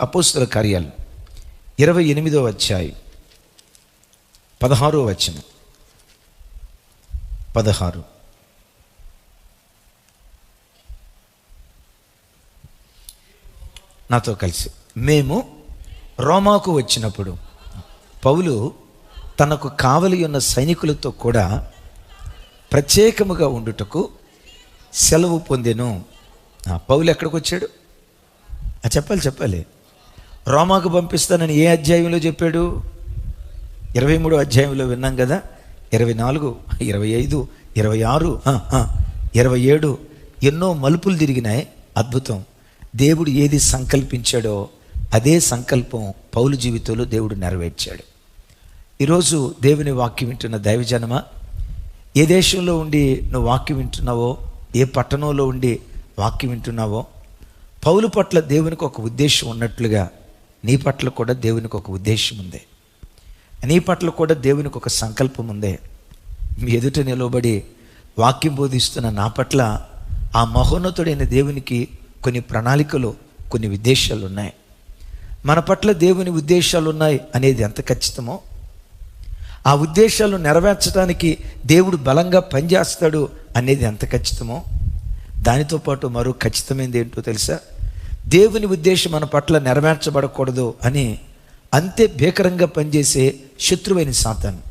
అపోస్తుల కార్యాలు 28వ అధ్యాయం 16వ వచనం. 16. నాతో కలిసి. మేము రోమాకు వచ్చినప్పుడు పౌలు తనకు కావలి ఉన్న సైనికులతో కూడా ప్రత్యేకముగా ఉండుటకు సెలవు పొందెను. పౌలు ఎక్కడికి వచ్చాడు? చెప్పాలి. రోమాకు పంపిస్తానని ఏ అధ్యాయంలో చెప్పాడు? 23వ అధ్యాయంలో విన్నాం కదా. 24, 25, 26, 27 ఎన్నో మలుపులు తిరిగినాయి. అద్భుతం. దేవుడు ఏది సంకల్పించాడో అదే సంకల్పం పౌలు జీవితంలో దేవుడు నెరవేర్చాడు. ఈరోజు దేవుని వాక్యం వింటున్న దైవజనమా, ఏ దేశంలో ఉండి నువ్వు వాక్యం వింటున్నావో, ఏ పట్టణంలో ఉండి వాక్యం వింటున్నావో, పౌలు పట్ల దేవునికి ఒక ఉద్దేశం ఉన్నట్లుగా నీ పట్ల కూడా దేవునికి ఒక ఉద్దేశం ఉంది. నీ పట్ల కూడా దేవునికి ఒక సంకల్పం ఉంది. మీ ఎదుట నిలబడి వాక్యం బోధిస్తున్న నా పట్ల ఆ మహోన్నతుడైన దేవునికి కొన్ని ప్రణాళికలు, కొన్ని ఉద్దేశాలు ఉన్నాయి. మన పట్ల దేవుని ఉద్దేశాలు ఉన్నాయి అనేది ఎంత ఖచ్చితమో, ఆ ఉద్దేశాలు నెరవేర్చడానికి దేవుడు బలంగా పనిచేస్తాడు అనేది ఎంత ఖచ్చితమో, దానితో పాటు మరో ఖచ్చితమైనది ఏంటో తెలుసా? దేవుని ఉద్దేశం మన పట్ల నెరవేర్చబడకూడదు అని అంతే భీకరంగా పనిచేసే శత్రువైన సాతాను.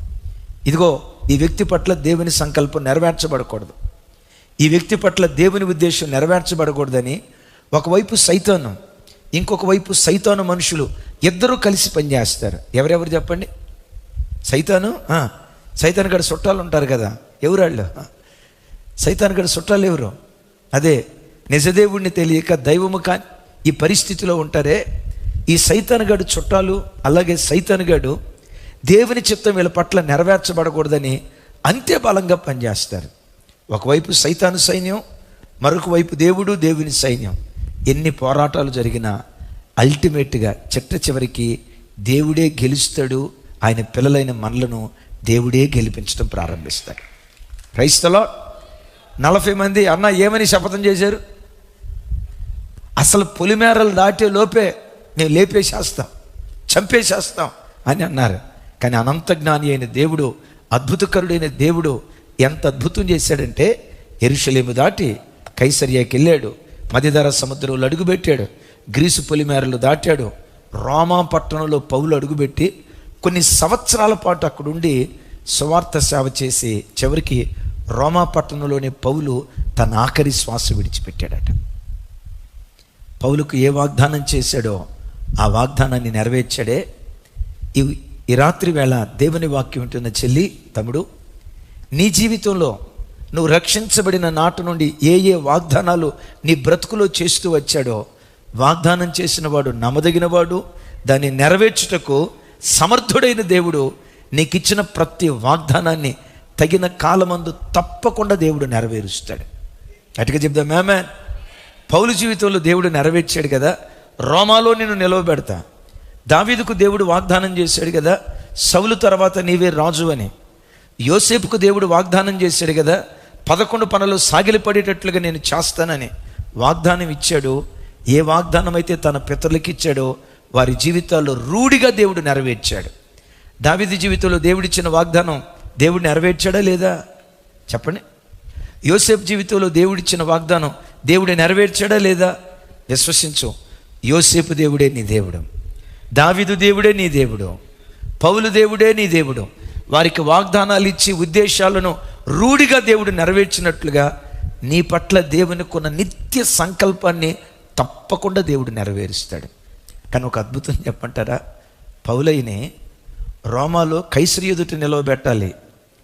ఇదిగో, ఈ వ్యక్తి పట్ల దేవుని సంకల్పం నెరవేర్చబడకూడదు, ఈ వ్యక్తి పట్ల దేవుని ఉద్దేశం నెరవేర్చబడకూడదని ఒకవైపు సైతాను, ఇంకొక వైపు సైతాను మనుషులు ఇద్దరూ కలిసి పనిచేస్తారు. ఎవరెవరు చెప్పండి? సైతాను గడి చుట్టాలు ఉంటారు కదా. ఎవరు వాళ్ళు? సైతాను గడి చుట్టాలు ఎవరు? అదే నిజదేవుడిని తెలియక దైవము కాని ఈ పరిస్థితిలో ఉంటారే, ఈ సైతానుగాడు చుట్టాలు. అలాగే సైతానుగాడు దేవుని చిత్తం వీళ్ళ పట్ల నెరవేర్చబడకూడదని అంతే బలంగా పనిచేస్తారు. ఒకవైపు సైతాను సైన్యం, మరొక వైపు దేవుడు, దేవుని సైన్యం. ఎన్ని పోరాటాలు జరిగినా అల్టిమేట్గా చిట్ట చివరికి దేవుడే గెలుస్తాడు. ఆయన పిల్లలైన మనలను దేవుడే గెలిపించడం ప్రారంభిస్తాడు. Praise the lord. 40 మంది అన్న ఏమని శపథం చేశారు? అసలు పొలిమేరలు దాటే లోపే నేను లేపేసేస్తాం, చంపేసేస్తాం అని అన్నారు. కానీ అనంత జ్ఞాని అయిన దేవుడు, అద్భుతకరుడైన దేవుడు ఎంత అద్భుతం చేశాడంటే, యెరూషలేము దాటి కైసరియాకి వెళ్ళాడు, మధ్యధరా సముద్రంలో అడుగుపెట్టాడు, గ్రీసు పొలిమేరలు దాటాడు, రోమా పట్టణంలో పౌలు అడుగుపెట్టి కొన్ని సంవత్సరాల పాటు అక్కడుండి సువార్త సేవ చేసి చివరికి రోమా పట్టణంలోని పౌలు తన ఆఖరి శ్వాస విడిచిపెట్టాడట. పౌలుకు ఏ వాగ్దానం చేశాడో ఆ వాగ్దానాన్ని నెరవేర్చాడే. ఈ రాత్రి వేళ దేవుని వాక్యం వింటున్న చెల్లి, తమ్ముడు, నీ జీవితంలో నువ్వు రక్షించబడిన నాటి నుండి ఏ వాగ్దానాలు నీ బ్రతుకులో చేస్తూ వచ్చాడో, వాగ్దానం చేసిన వాడు నమ్మదగినవాడు, దాన్ని నెరవేర్చుటకు సమర్థుడైన దేవుడు నీకు ఇచ్చిన ప్రతి వాగ్దానాన్ని తగిన కాలమందు తప్పకుండా దేవుడు నెరవేరుస్తాడు. అటుగా చెప్దాం ఆమేన్. పౌలు జీవితంలో దేవుడు నెరవేర్చాడు కదా, రోమాలో నిన్ను నిలవబెడతా. దావీదుకు దేవుడు వాగ్దానం చేశాడు కదా, సౌలు తర్వాత నీవే రాజు అని. యోసేపుకు దేవుడు వాగ్దానం చేశాడు కదా, 11 పనులు సాగిలపడేటట్లుగా నేను చేస్తానని వాగ్దానం ఇచ్చాడు. ఏ వాగ్దానం అయితే తన పితరులకు ఇచ్చాడో వారి జీవితాల్లో రూఢిగా దేవుడు నెరవేర్చాడు. దావీదు జీవితంలో దేవుడిచ్చిన వాగ్దానం దేవుడు నెరవేర్చాడా లేదా చెప్పండి? యోసేపు జీవితంలో దేవుడిచ్చిన వాగ్దానం దేవుడు నెరవేర్చాడా లేదా? విశ్వసించు. యోసేపు దేవుడే నీ దేవుడు, దావీదు దేవుడే నీ దేవుడు, పౌలు దేవుడే నీ దేవుడు. వారికి వాగ్దానాలు ఇచ్చి ఉద్దేశాలను రూఢిగా దేవుడు నెరవేర్చినట్లుగా నీ పట్ల దేవునికి ఉన్న నిత్య సంకల్పాన్ని తప్పకుండా దేవుడు నెరవేరుస్తాడు. కానీ ఒక అద్భుతం చెప్పంటారా? పౌలైని రోమాలో కైసరి ఎదుట నిలవబెట్టాలి,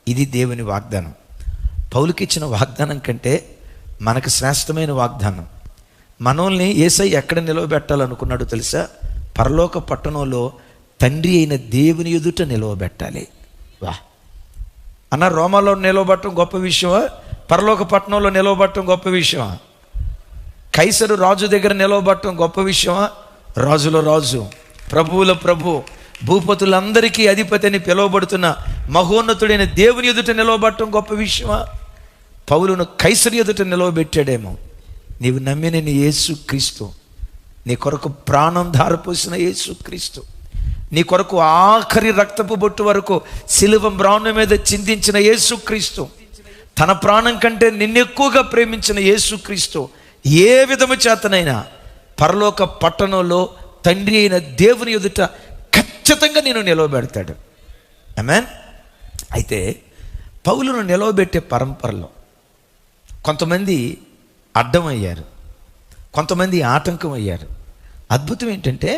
ఇది దేవుని వాగ్దానం. పౌలుకి ఇచ్చిన వాగ్దానం కంటే మనకు శ్రేష్టమైన వాగ్దానం. మనల్ని యేసయ్య ఎక్కడ నిలవబెట్టాలనుకున్నాడో తెలుసా? పరలోక పట్టణంలో తండ్రి అయిన దేవుని ఎదుట నిలవబెట్టాలి. వా అన్న, రోమాలో నిలవబట్టడం గొప్ప విషయమా? పరలోక పట్టణంలో నిలవబట్టడం గొప్ప విషయమా? కైసరు రాజు దగ్గర నిలవబట్టడం గొప్ప విషయమా? రాజుల రాజు, ప్రభువుల ప్రభు, భూపతులందరికీ అధిపతి అని పిలువబడుతున్న మహోన్నతుడైన దేవుని ఎదుట నిలవబట్టడం గొప్ప విషయమా? పౌలును కైసరి ఎదుట నిలవబెట్టాడేమో. నీవు నమ్మిన నీ యేసు క్రీస్తు నీ కొరకు ప్రాణం ధారపోసిన యేసుక్రీస్తు, నీ కొరకు ఆఖరి రక్తపు బొట్టు వరకు సిలువ మ్రాను మీద చిందించిన యేసుక్రీస్తు, తన ప్రాణం కంటే నిన్నెక్కువగా ప్రేమించిన యేసుక్రీస్తు ఏ విధము చేతనైనా పరలోక పట్టణంలో తండ్రి అయిన దేవుని ఎదుట ఖచ్చితంగా నేను నిలవబెడతాడు. ఆమేన్. అయితే పౌలును నిలవబెట్టే పరంపరలో కొంతమంది అడ్డమయ్యారు, కొంతమంది ఆటంకం అయ్యారు. అద్భుతం ఏంటంటే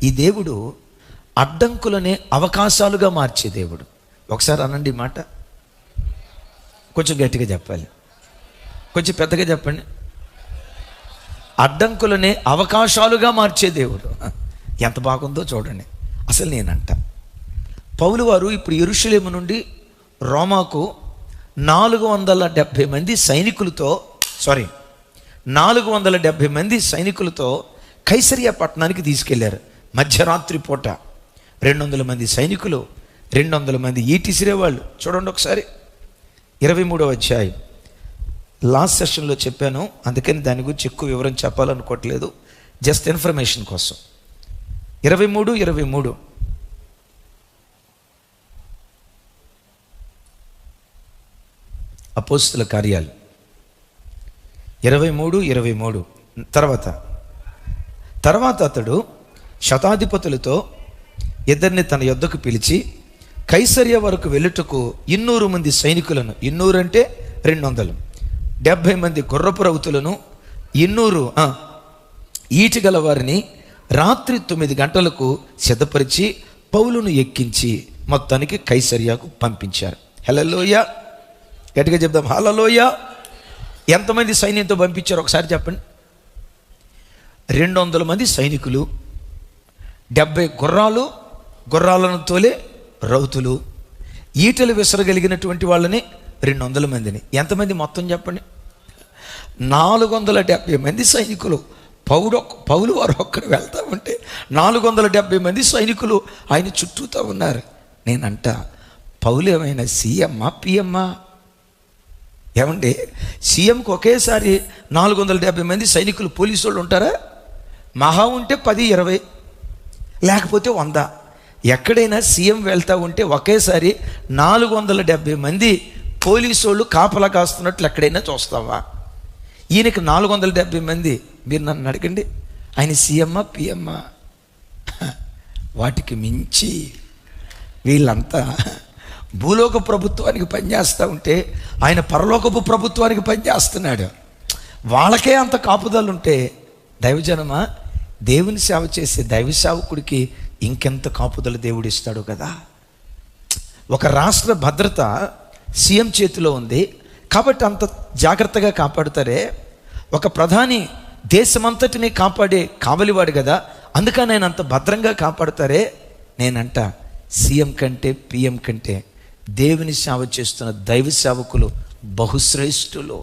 ఈ దేవుడు అడ్డంకులనే అవకాశాలుగా మార్చే దేవుడు. ఒకసారి అనండి ఈ మాట, కొంచెం గట్టిగా చెప్పాలి, కొంచెం పెద్దగా చెప్పండి. అడ్డంకులనే అవకాశాలుగా మార్చే దేవుడు. ఎంత బాగుందో చూడండి. అసలు నేనంట పౌలు వారు ఇప్పుడు యెరూషలేము నుండి రోమాకు 470 మంది సైనికులతో 470 మంది సైనికులతో కైసరియా పట్టణానికి తీసుకెళ్లారు. మధ్యరాత్రి పూట 200 మంది సైనికులు, 200 మంది ఈటిసిరేవాళ్ళు. చూడండి ఒకసారి 23వ అధ్యాయం. లాస్ట్ సెషన్లో చెప్పాను, అందుకని దాని గురించి ఎక్కువ వివరం చెప్పాలనుకోవట్లేదు, జస్ట్ ఇన్ఫర్మేషన్ కోసం. 23 అపోస్తుల కార్యాలు 23 తర్వాత అతడు శతాధిపతులతో ఇద్దరిని తన యొద్దకు పిలిచి కైసరియా వరకు వెళ్ళుటకు 200 మంది సైనికులను, 200 అంటే 200, 70 మంది గుర్రపు రౌతులను, 200 ఈటిగల వారిని రాత్రి 9 గంటలకు సిద్ధపరిచి పౌలును ఎక్కించి మొత్తానికి కైసరియాకు పంపించారు. హల్లెలూయా, గట్టిగా చెప్దాం హల్లెలూయా. ఎంతమంది సైన్యంతో పంపించారు ఒకసారి చెప్పండి. 200 మంది సైనికులు, 70 గుర్రాలను తోలే రౌతులు, ఈటలు విసరగలిగినటువంటి వాళ్ళని 200 మందిని. ఎంతమంది మొత్తం చెప్పండి? 470 మంది సైనికులు. పౌలు వారు ఒక్కడు వెళ్తా ఉంటే 470 మంది సైనికులు ఆయన చుట్టూతా ఉన్నారు. నేనంట పౌలు ఏమైనా సీఎమ్మా పిఎమ్మా? ఏమండి, సీఎంకి ఒకేసారి 470 మంది సైనికులు పోలీసు వాళ్ళు ఉంటారా? మహా ఉంటే 10-20, లేకపోతే 100. ఎక్కడైనా సీఎం వెళ్తూ ఉంటే ఒకేసారి 470 మంది పోలీసు వాళ్ళు కాపలా కాస్తున్నట్లు ఎక్కడైనా చూస్తావా? ఈయనకి 470 మంది. మీరు నన్ను అడగండి, ఆయన సీఎమ్మా పిఎమ్మా? వాటికి మించి వీళ్ళంతా భూలోక ప్రభుత్వానికి పనిచేస్తూ ఉంటే ఆయన పరలోకపు ప్రభుత్వానికి పనిచేస్తున్నాడు. వాళ్ళకే అంత కాపుదలు ఉంటే దైవజనమా, దేవుని సేవ చేసే దైవ సేవకుడికి ఇంకెంత కాపుదల దేవుడు ఇస్తాడు కదా. ఒక రాష్ట్ర భద్రత సీఎం చేతిలో ఉంది కాబట్టి అంత జాగ్రత్తగా కాపాడుతారే. ఒక ప్రధాని దేశమంతటిని కాపాడే కావలివాడు కదా, అందుకని ఆయన అంత భద్రంగా కాపాడుతారే. నేనంట సీఎం కంటే పిఎం కంటే దేవుని సేవ చేస్తున్న దైవ సేవకులు బహుశ్రేష్ఠులు.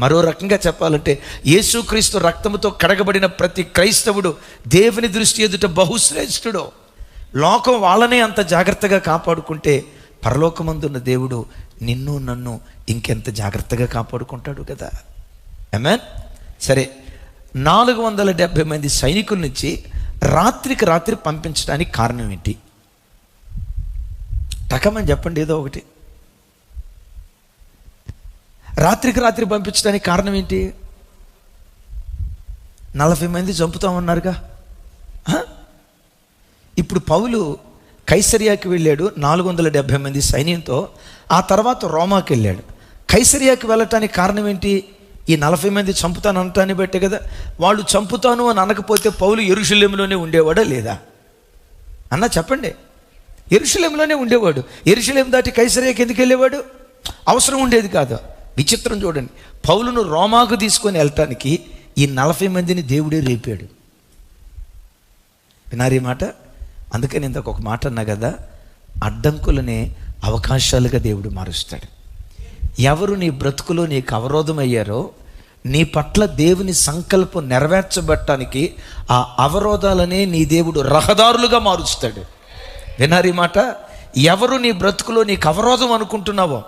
మరో రకంగా చెప్పాలంటే యేసుక్రీస్తు రక్తముతో కడగబడిన ప్రతి క్రైస్తవుడు దేవుని దృష్టి ఎదుట బహుశ్రేష్ఠుడు. లోకం వాళ్ళనే అంత జాగ్రత్తగా కాపాడుకుంటే పరలోకమందున్న దేవుడు నిన్ను నన్ను ఇంకెంత జాగ్రత్తగా కాపాడుకుంటాడు కదా. ఆమేన్. సరే, 470 మంది సైనికుల నుంచి రాత్రికి రాత్రి పంపించడానికి కారణం ఏంటి? టకమని చెప్పండి ఏదో ఒకటి. రాత్రికి రాత్రి పంపించడానికి కారణం ఏంటి? 40 మంది చంపుతామన్నారుగా. ఇప్పుడు పౌలు కైసరియాకి వెళ్ళాడు 470 మంది సైన్యంతో. ఆ తర్వాత రోమాకి వెళ్ళాడు. కైసరియాకి వెళ్ళటానికి కారణం ఏంటి? ఈ 40 మంది చంపుతాను అనటాన్ని బట్టే కదా. వాళ్ళు చంపుతాను అని అనకపోతే పౌలు యెరూషలేములోనే ఉండేవాడా లేదా అన్న చెప్పండి? యెరూషలేములోనే ఉండేవాడు. యెరూషలేము దాటి కైసరియాకి ఎందుకు వెళ్ళేవాడు? అవసరం ఉండేది కాదు. విచిత్రం చూడండి, పౌలును రోమాకు తీసుకొని వెళ్ళటానికి ఈ 40 మందిని దేవుడే రేపాడు. వినారీ మాట? అందుకని ఇంతకు ఒక మాట అన్నా కదా, అడ్డంకులనే అవకాశాలుగా దేవుడు మారుస్తాడు. ఎవరు నీ బ్రతుకులో నీకు అవరోధం అయ్యారో నీ పట్ల దేవుని సంకల్పం నెరవేర్చబట్టడానికి ఆ అవరోధాలనే నీ దేవుడు రహదారులుగా మారుస్తాడు. వినారీ మాట? ఎవరు నీ బ్రతుకులో నీకు అవరోధం అనుకుంటున్నావో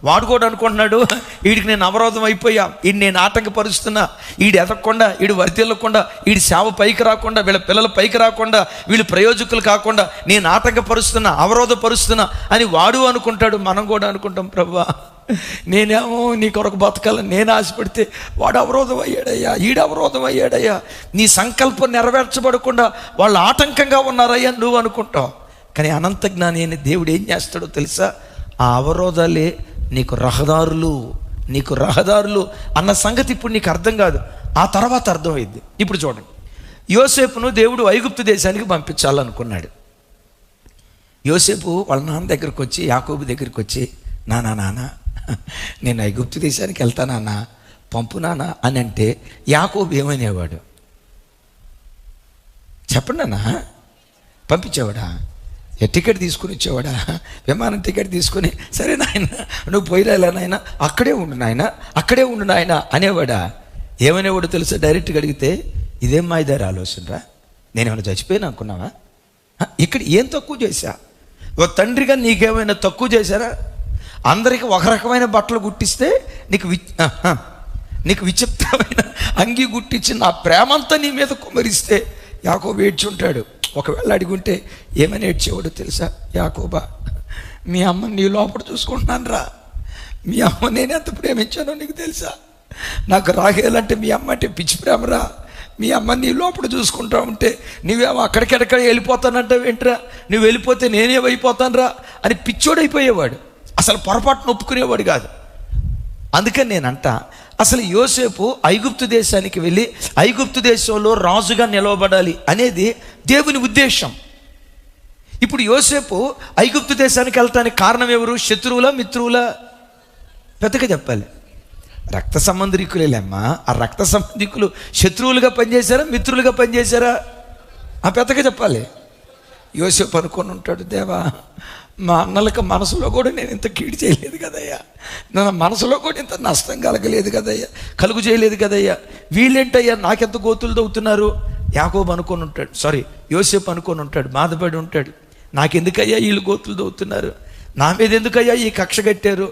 వాడు కూడా అనుకుంటున్నాడు, వీడికి నేను అవరోధం అయిపోయా, వీడిని నేను ఆటంకపరుస్తున్నా, వీడు ఎదగకుండా, వీడు వర్తిల్లకుండా, వీడి సేవ పైకి రాకుండా, వీళ్ళ పిల్లల పైకి రాకుండా, వీళ్ళు ప్రయోజకులు కాకుండా నేను ఆటంకపరుస్తున్నా, అవరోధపరుస్తున్నా అని వాడు అనుకుంటాడు. మనం కూడా అనుకుంటాం, ప్రభువా నేనేమో నీ కొరకు బతకాలని నేను ఆశపడితే వాడు అవరోధం అయ్యాడయ్యా, ఈడు అవరోధం అయ్యాడయ్యా, నీ సంకల్పం నెరవేర్చబడకుండా వాళ్ళు ఆటంకంగా ఉన్నారయ్యా నువ్వు అనుకుంటావు. కానీ అనంత జ్ఞాని అయిన దేవుడు ఏం చేస్తాడో తెలుసా? ఆ అవరోధాలే నీకు రహదారులు అన్న సంగతి ఇప్పుడు నీకు అర్థం కాదు, ఆ తర్వాత అర్థమైంది. ఇప్పుడు చూడండి, యోసేపును దేవుడు ఐగుప్తు దేశానికి పంపించాలనుకున్నాడు. యోసేపు వాళ్ళ నాన్న దగ్గరికి వచ్చి, యాకోబు దగ్గరికి వచ్చి, నాన్న నేను ఐగుప్తు దేశానికి వెళ్తానన్నా, పంపు నాన్న అని అంటే యాకోబు ఏమనేవాడు చెప్పండి అన్న? పంపించేవాడా? టికెట్ తీసుకుని వచ్చేవాడా? విమానం టికెట్ తీసుకుని సరే నాయన నువ్వు పోయిరాలా నాయన, అక్కడే ఉండు నాయన అనేవాడా? ఏమనేవాడు తెలుసా? డైరెక్ట్గా అడిగితే ఇదేం మాయదారి ఆలోచనరా, నేనేమైనా చచ్చిపోయాను అనుకున్నావా? ఇక్కడ ఏం తక్కువ చేశా? ఓ తండ్రిగా నీకేమైనా తక్కువ చేశారా? అందరికి ఒక రకమైన బట్టలు కుట్టిస్తే నీకు విచిత్రమైన అంగీ కుట్టించి నా ప్రేమంతా నీ మీద కుమరిస్తే యాకోబు ఏడ్చుంటాడు. ఒకవేళ అడిగుంటే ఏమని ఏడ్చేవాడు తెలుసా? యాకోబా, మీ అమ్మ నీ లోపల చూసుకుంటున్నాను రా, మీ అమ్మ నేను ఎంత ప్రేమించానో నీకు తెలుసా? నాకు రాహేలంటే మీ అమ్మ అంటే పిచ్చి ప్రేమరా, మీ అమ్మ నీ లోపల చూసుకుంటా ఉంటే నువ్వేమో అక్కడికెక్కడ వెళ్ళిపోతానంటావు ఏంట్రా, నువ్వు వెళ్ళిపోతే నేనేమైపోతాను రా అని పిచ్చోడైపోయేవాడు. అసలు పొరపాటును ఒప్పుకునేవాడు కాదు. అందుకని నేనంట, అసలు యోసేపు ఐగుప్తు దేశానికి వెళ్ళి ఐగుప్తు దేశంలో రాజుగా నిలవబడాలి అనేది దేవుని ఉద్దేశం. ఇప్పుడు యోసేపు ఐగుప్తు దేశానికి వెళ్తానికి కారణం ఎవరు? శత్రువులా మిత్రువులా? పెద్దగా చెప్పాలి. రక్త సంబంధికులేమ్మా. ఆ రక్త సంబంధికులు శత్రువులుగా పనిచేశారా మిత్రులుగా పనిచేశారా? పెద్దగా చెప్పాలి. యోసేపు అనుకొని ఉంటాడు, దేవా మా అన్నలకు మనసులో కూడా నేను ఇంత కీడు చేయలేదు కదయ్యా, నా మనసులో కూడా ఇంత నష్టం కలుగు చేయలేదు కదయ్యా, వీళ్ళేంటయ్యా నాకెంత గోతులు తవ్వుతున్నారు? యాకోబు అనుకొని ఉంటాడు, యోసేపు అనుకొని ఉంటాడు, బాధపడి ఉంటాడు, నాకెందుకయ్యా వీళ్ళు గోతులు తవ్వుతున్నారు, నా మీద ఎందుకయ్యా ఈ కక్ష కట్టారు,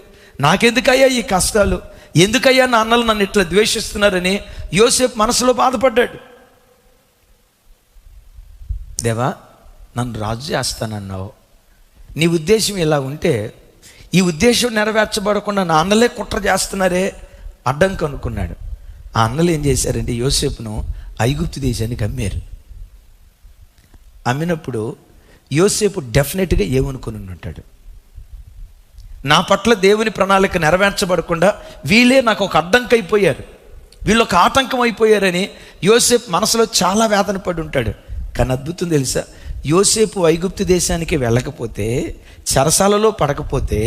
నాకెందుకయ్యా ఈ కష్టాలు, ఎందుకయ్యా నా అన్నలు నన్ను ఇట్లా ద్వేషిస్తున్నారని యోసేపు మనసులో బాధపడ్డాడు. దేవా నన్ను రాజు చేస్తానన్నావు, నీ ఉద్దేశం ఇలా ఉంటే ఈ ఉద్దేశం నెరవేర్చబడకుండా నా అన్నలే కుట్ర చేస్తున్నారే అడ్డంకి అనుకున్నాడు. ఆ అన్నలు ఏం చేశారంటే యోసేపును ఐగుప్తు దేశానికి అమ్మారు. అమ్మినప్పుడు యోసేపు డెఫినెట్గా ఏమనుకుని ఉంటాడు, నా పట్ల దేవుని ప్రణాళిక నెరవేర్చబడకుండా వీళ్ళే నాకు ఒక అడ్డంకి అయిపోయారు, వీళ్ళు ఒక ఆటంకం అయిపోయారని యోసేపు మనసులో చాలా వేదన పడి ఉంటాడు. కానీ అద్భుతం తెలుసా, యోసేపు ఐగుప్తు దేశానికి వెళ్ళకపోతే, చెరసాలలో పడకపోతే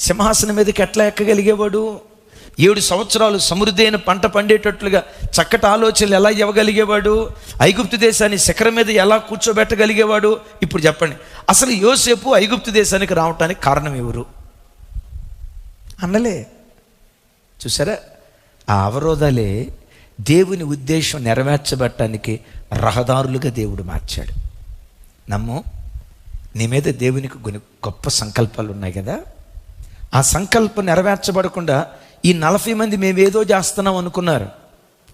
సింహాసనం మీదకి ఎట్లా ఎక్కగలిగేవాడు? 7 సంవత్సరాలు సమృద్ధి అయిన పంట పండేటట్లుగా చక్కటి ఆలోచనలు ఎలా ఇవ్వగలిగేవాడు? ఐగుప్తు దేశాన్ని శిఖరం మీద ఎలా కూర్చోబెట్టగలిగేవాడు? ఇప్పుడు చెప్పండి, అసలు యోసేపు ఐగుప్తు దేశానికి రావటానికి కారణం ఎవరు? అన్నలే. చూసారా, ఆ అవరోధాలే దేవుని ఉద్దేశం నెరవేర్చబడటానికి రహదారులుగా దేవుడు మార్చాడు. నమ్ము, నీ మీద దేవునికి గొప్ప సంకల్పాలు ఉన్నాయి కదా, ఆ సంకల్పం నెరవేర్చబడకుండా ఈ 40 మంది మేమేదో చేస్తున్నాం అనుకున్నారు.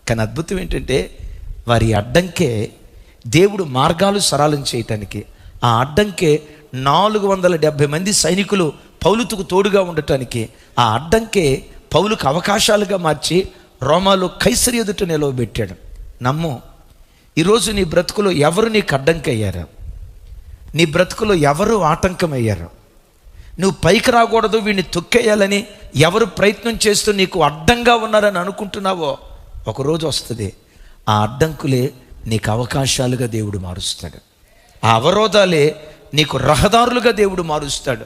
కానీ అద్భుతం ఏంటంటే వారి అడ్డంకే దేవుడు మార్గాలు సరళం చేయటానికి, ఆ అడ్డంకే 470 మంది సైనికులు పౌలుకు తోడుగా ఉండటానికి, ఆ అడ్డంకే పౌలుకు అవకాశాలుగా మార్చి రోమాలో కైసరి ఎదుట నిలవబెట్టాడు. నమ్ము, ఈరోజు నీ బ్రతుకులో ఎవరు నీకు అడ్డంకయ్యారు? నీ బ్రతుకులో ఎవరు ఆటంకమయ్యారు? నువ్వు పైకి రాకూడదు, వీడిని తొక్కేయాలని ఎవరు ప్రయత్నం చేస్తూ నీకు అడ్డంగా ఉన్నారని అనుకుంటున్నావో, ఒకరోజు వస్తుంది ఆ అడ్డంకులే నీకు అవకాశాలుగా దేవుడు మారుస్తాడు. ఆ అవరోధాలే నీకు రహదారులుగా దేవుడు మారుస్తాడు.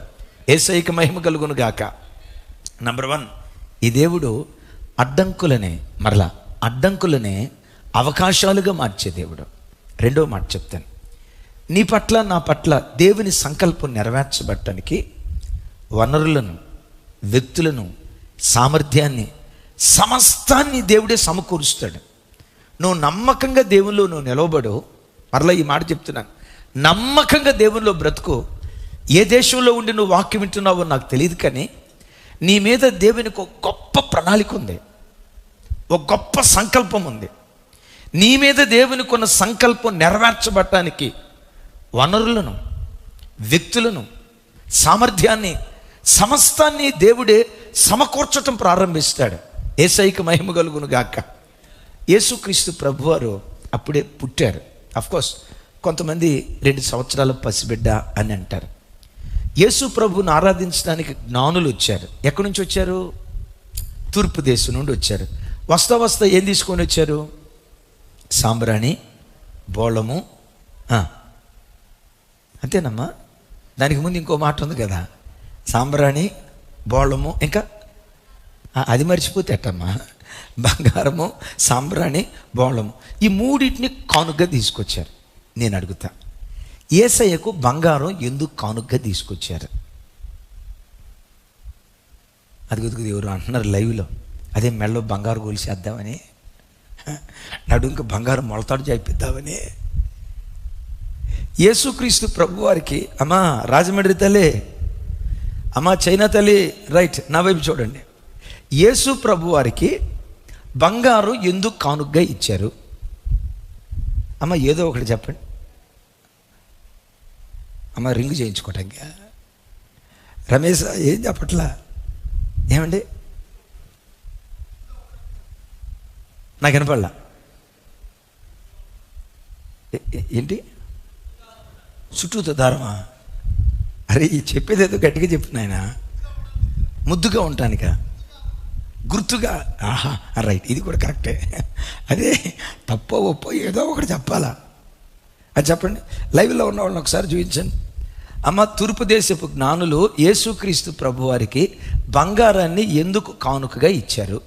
యేసయ్యకి మహిమ కలుగును గాక. నంబర్ 1, ఈ దేవుడు అడ్డంకులనే అవకాశాలుగా మార్చే దేవుడు. రెండో మాట చెప్తాను, నీ పట్ల నా పట్ల దేవుని సంకల్పం నెరవేర్చబడటానికి వనరులను, వ్యక్తులను, సామర్థ్యాన్ని, సమస్తాన్ని దేవుడే సమకూరుస్తాడు. నువ్వు నమ్మకంగా దేవునిలో నువ్వు నిలవబడు. మరలా ఈ మాట చెప్తున్నాను, నమ్మకంగా దేవునిలో బ్రతుకు. ఏ దేశంలో ఉండి నువ్వు వాక్యం వింటున్నావో నాకు తెలియదు, కానీ నీ మీద దేవునికి ఒక గొప్ప ప్రణాళిక ఉంది, ఒక గొప్ప సంకల్పం ఉంది. నీ మీద దేవునికి ఉన్న సంకల్పం నెరవేర్చబడటానికి వనరులను, వ్యక్తులను, సామర్థ్యాన్ని, సమస్తాన్ని దేవుడే సమకూర్చటం ప్రారంభిస్తాడు. యేసయ్యకి మహిమ కలుగును గాక. యేసుక్రీస్తు ప్రభువారు అప్పుడే పుట్టారు. అఫ్కోర్స్ కొంతమంది 2 సంవత్సరాల పసిబిడ్డ అని అంటారు. యేసు ప్రభువుని ఆరాధించడానికి జ్ఞానులు వచ్చారు. ఎక్కడి నుంచి వచ్చారు? తూర్పు దేశం నుండి వచ్చారు. వస్తా ఏం తీసుకొని వచ్చారు? సాంబ్రాణి, బోళము. అంతేనమ్మా. దానికి ముందు ఇంకో మాట ఉంది కదా, సాంబ్రాణి, బోళము, ఇంకా అది మర్చిపోతే ఎట్టమ్మా. బంగారము, సాంబ్రాణి, బోళము, ఈ మూడింటిని కానుకగా తీసుకొచ్చారు. నేను అడుగుతా, యేసయ్యకు బంగారం ఎందుకు కానుకగా తీసుకొచ్చారు? అది ఎవరు అంటున్నారు లైవ్లో, అదే మెడలో బంగారు గొలిసేద్దామని, నడుంక బంగారం మొలతాడు చేపిద్దామని. యేసుక్రీస్తు ప్రభు వారికి, అమ్మా రాజమండ్రి తల్లి, అమ్మా చైనా తల్లి, రైట్ నా వైపు చూడండి. యేసు ప్రభు వారికి బంగారం ఎందుకు కానుకగా ఇచ్చారు? అమ్మ ఏదో ఒకటి చెప్పండి. అమ్మ రింగు చేయించుకోవటానికి. రమేష్ ఏం చెప్పట్లా? ఏమండి నాకు వినపడలా. ఏంటి చుట్టూతో దారమా? అరే ఈ చెప్పేది ఏదో గట్టిగా చెప్పు నాయన. ముద్దుగా ఉంటానిక, గుర్తుగా. ఆహా రైట్, ఇది కూడా కరెక్టే. అదే తప్పో ఒప్పో ఏదో ఒకటి చెప్పాలా? అది చెప్పండి. లైవ్లో ఉన్న వాళ్ళని ఒకసారి చూపించండి. అమ్మ తూర్పు దేశపు జ్ఞానులు యేసుక్రీస్తు ప్రభు వారికి బంగారాన్ని ఎందుకు కానుకగా ఇచ్చారు?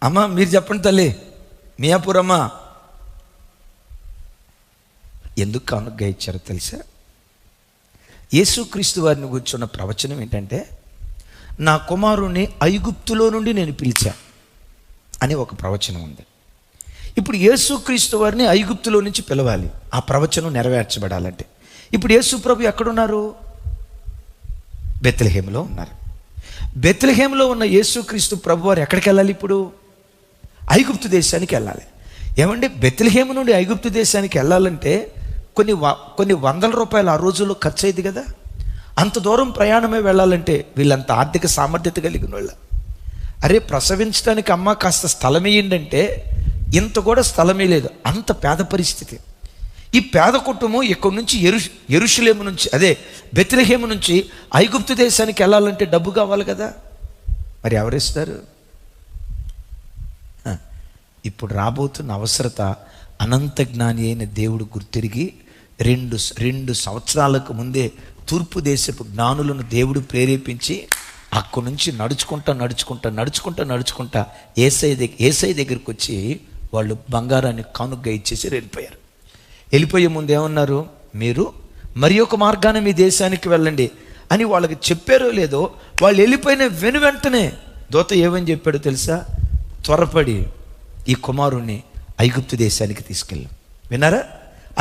అమ్మ మీరు చెప్పండి తల్లి, మియాపూరమ్మ. ఎందుకు కానుకగా ఇచ్చారో తెలుసా? యేసుక్రీస్తు వారిని కూర్చున్న ప్రవచనం ఏంటంటే, నా కుమారుణ్ణి ఐగుప్తులో నుండి నేను పిలిచా అని ఒక ప్రవచనం ఉంది. ఇప్పుడు యేసుక్రీస్తు వారిని ఐగుప్తులో నుంచి పిలవాలి, ఆ ప్రవచనం నెరవేర్చబడాలంటే. ఇప్పుడు యేసు ప్రభు ఎక్కడున్నారు? బెత్లెహేములో ఉన్నారు. బెత్లెహేములో ఉన్న యేసుక్రీస్తు ప్రభు వారు ఎక్కడికి వెళ్ళాలి? ఇప్పుడు ఐగుప్తు దేశానికి వెళ్ళాలి. ఏమంటే బెత్లెహేము నుండి ఐగుప్తు దేశానికి వెళ్ళాలంటే కొన్ని వందల రూపాయలు ఆ రోజుల్లో ఖర్చు అయ్యేది కదా. అంత దూరం ప్రయాణమే వెళ్ళాలంటే వీళ్ళంత ఆర్థిక సామర్థ్యత కలిగిన వాళ్ళ. అరే ప్రసవించడానికి అమ్మ కాస్త స్థలం ఇయ్యండంటే ఇంత కూడా స్థలమే లేదు, అంత పేద పరిస్థితి. ఈ పేద కుటుంబం ఇక్కడి నుంచి యెరూషలేము నుంచి, అదే బెత్లెహేము నుంచి ఐగుప్తు దేశానికి వెళ్ళాలంటే డబ్బు కావాలి కదా. మరి ఎవరిస్తారు? ఇప్పుడు రాబోతున్న అవసరత అనంత జ్ఞాని అయిన దేవుడు గుర్తిరిగి 2 సంవత్సరాలకు ముందే తూర్పు దేశపు జ్ఞానులను దేవుడు ప్రేరేపించి అక్కడి నుంచి నడుచుకుంటా ఏసై దగ్గరికి వచ్చి వాళ్ళు బంగారాన్ని కానుకగా ఇచ్చేసి వెళ్ళిపోయారు. వెళ్ళిపోయే ముందు ఏమన్నారు? మీరు మరి ఒక మార్గాన మీ దేశానికి వెళ్ళండి అని వాళ్ళకి చెప్పారో లేదో, వాళ్ళు వెళ్ళిపోయిన వెంటనే దూత ఏమని చెప్పాడో తెలుసా? త్వరపడి ఈ కుమారుణ్ణి ఐగుప్తు దేశానికి తీసుకెళ్ళాం. విన్నారా?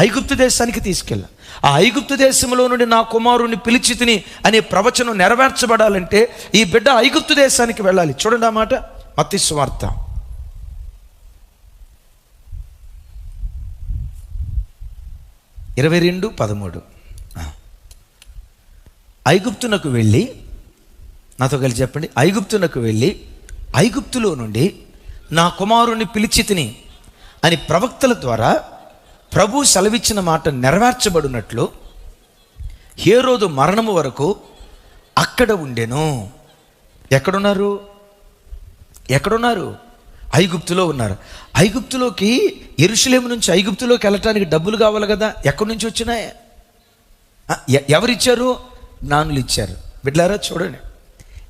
ఐగుప్తు దేశానికి తీసుకెళ్ళాం. ఆ ఐగుప్తు దేశంలో నుండి నా కుమారుణ్ణి పిలిచి తిని అనే ప్రవచనం నెరవేర్చబడాలంటే ఈ బిడ్డ ఐగుప్తు దేశానికి వెళ్ళాలి. చూడండి ఆ మాట, మత్తయి సువార్త 22:13. ఐగుప్తునకు వెళ్ళి, నాతో కలిసి చెప్పండి, ఐగుప్తునకు వెళ్ళి ఐగుప్తులో నుండి నా కుమారుణ్ణి పిలిచి తిని అని ప్రవక్తల ద్వారా ప్రభు సెలవిచ్చిన మాట నెరవేర్చబడినట్లు హేరోదు మరణము వరకు అక్కడ ఉండెను. ఎక్కడున్నారు? ఐగుప్తులో ఉన్నారు. ఐగుప్తులోకి, యెరూషలేము నుంచి ఐగుప్తులోకి వెళ్ళటానికి డబ్బులు కావాలి కదా. ఎక్కడి నుంచి వచ్చినాయి? ఎవరిచ్చారు? జ్ఞానులు ఇచ్చారు. బిడ్డలారా చూడండి,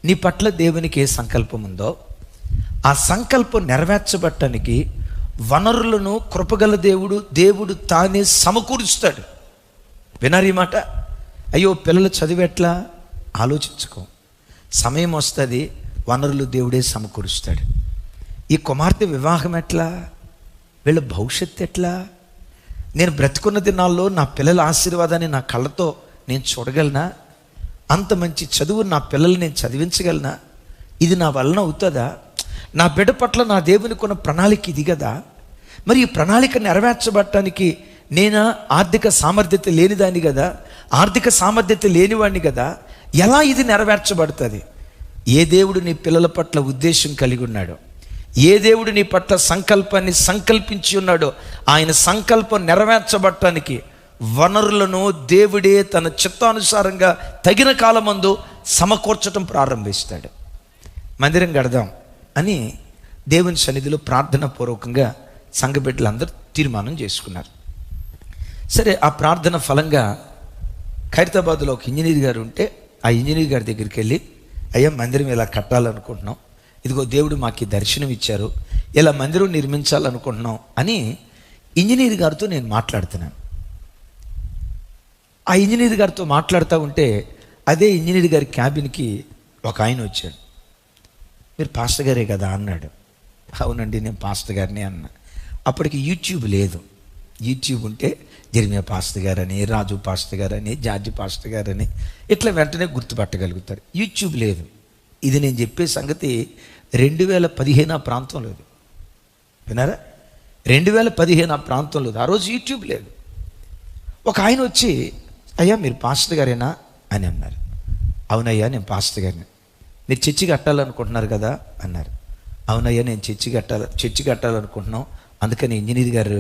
నీ పట్ల దేవునికి ఏ సంకల్పం ఉందో ఆ సంకల్పం నెరవేర్చబడటానికి వనరులను కృపగల దేవుడు తానే సమకూరుస్తాడు. వినారు ఈ మాట? అయ్యో పిల్లలు చదివేట్లా ఆలోచించుకో. సమయం వస్తుంది, వనరులు దేవుడే సమకూరుస్తాడు. ఈ కుమార్తె వివాహం ఎట్లా? వీళ్ళ భవిష్యత్తు ఎట్లా? నేను బ్రతుకున్న దినాల్లో నా పిల్లల ఆశీర్వాదాన్ని నా కళ్ళతో నేను చూడగలనా? అంత మంచి చదువు నా పిల్లల్ని నేను చదివించగలనా? ఇది నా వలన అవుతుందా? నా బిడ్డ పట్ల నా దేవునికి ఉన్న ప్రణాళిక ఇది కదా. మరి ఈ ప్రణాళిక నెరవేర్చబడటానికి నేనా ఆర్థిక సామర్థ్యత లేనిదాన్ని కదా, ఆర్థిక సామర్థ్యత లేనివాడిని కదా. ఎలా ఇది నెరవేర్చబడుతుంది? ఏ దేవుడు నీ పిల్లల పట్ల ఉద్దేశం కలిగి ఉన్నాడో, ఏ దేవుడు నీ పట్ల సంకల్పాన్ని సంకల్పించి ఉన్నాడో, ఆయన సంకల్పం నెరవేర్చబడటానికి వనరులను దేవుడే తన చిత్తానుసారంగా తగిన కాలమందు సమకూర్చటం ప్రారంభిస్తాడు. మందిరం కడదాం అని దేవుని సన్నిధిలో ప్రార్థన పూర్వకంగా సంఘ బిడ్డలందరూ తీర్మానం చేసుకున్నారు. సరే, ఆ ప్రార్థన ఫలంగా ఖైరతాబాద్లో ఒక ఇంజనీర్ గారు ఉంటే ఆ ఇంజనీర్ గారి దగ్గరికి వెళ్ళి, అయ్యా మందిరం ఇలా కట్టాలనుకుంటున్నాం, ఇదిగో దేవుడు మాకు దర్శనం ఇచ్చారు, ఇలా మందిరం నిర్మించాలనుకుంటున్నాం అని ఇంజనీర్ గారితో నేను మాట్లాడుతున్నాను. ఆ ఇంజనీర్ గారితో మాట్లాడుతూ ఉంటే అదే ఇంజనీర్ గారి క్యాబిన్కి ఒక ఆయన వచ్చాడు. మీరు పాస్టర్ గారే కదా అన్నాడు. అవునండి, నేను పాస్టర్ గారిని అన్నా. అప్పటికి యూట్యూబ్ లేదు. యూట్యూబ్ ఉంటే జెర్మియా పాస్టర్ గారని, రాజు పాస్టర్ గారని, జార్జి పాస్టర్ గారని ఇట్లా వెంటనే గుర్తుపట్టగలుగుతారు. యూట్యూబ్ లేదు. ఇది నేను చెప్పే సంగతి 2015 ఆ ప్రాంతంలో, విన్నారా? 2015 ఆ ప్రాంతంలో, ఆ రోజు యూట్యూబ్ లేదు. ఒక ఆయన వచ్చి, అయ్యా మీరు పాస్టర్ గారేనా అని అన్నారు. అవునయ్యా నేను పాస్టర్ గారిని. మీరు చర్చి కట్టాలనుకుంటున్నారు కదా అన్నారు. అవునయ్యా నేను చర్చి కట్టాలనుకుంటున్నాం, అందుకని ఇంజనీర్ గారు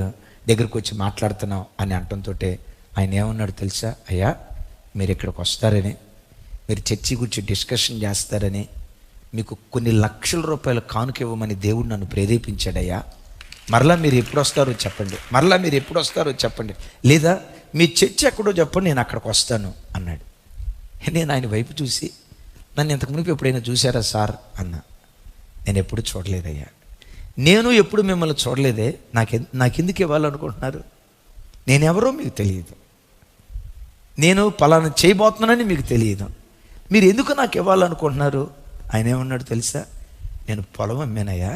దగ్గరకు వచ్చి మాట్లాడుతున్నాం అని అంటంతో ఆయన ఏమన్నాడు తెలుసా? అయ్యా మీరు ఇక్కడికి వస్తారని, మీరు చర్చి గురించి డిస్కషన్ చేస్తారని, మీకు కొన్ని లక్షల రూపాయల కానుక ఇవ్వమని దేవుడు నన్ను ప్రేరేపించాడయ్యా. మరలా మీరు ఎప్పుడు వస్తారో చెప్పండి, లేదా మీ చర్చి ఎక్కడో చెప్పండి, నేను అక్కడికి వస్తాను అన్నాడు. నేను ఆయన వైపు చూసి, నన్ను ఇంతకుముందు ఎప్పుడైనా చూసారా సార్ అన్నా. నేను ఎప్పుడు చూడలేదయ్యా, నేను ఎప్పుడు మిమ్మల్ని చూడలేదే, నాకెందుకు ఇవ్వాలనుకుంటున్నారు? నేనెవరో మీకు తెలియదు, నేను పలానా చేయబోతున్నానని మీకు తెలియదు, మీరు ఎందుకు నాకు ఇవ్వాలనుకుంటున్నారు? ఆయన ఏమన్నాడు తెలుసా? నేను పొలం అమ్మానయ్యా,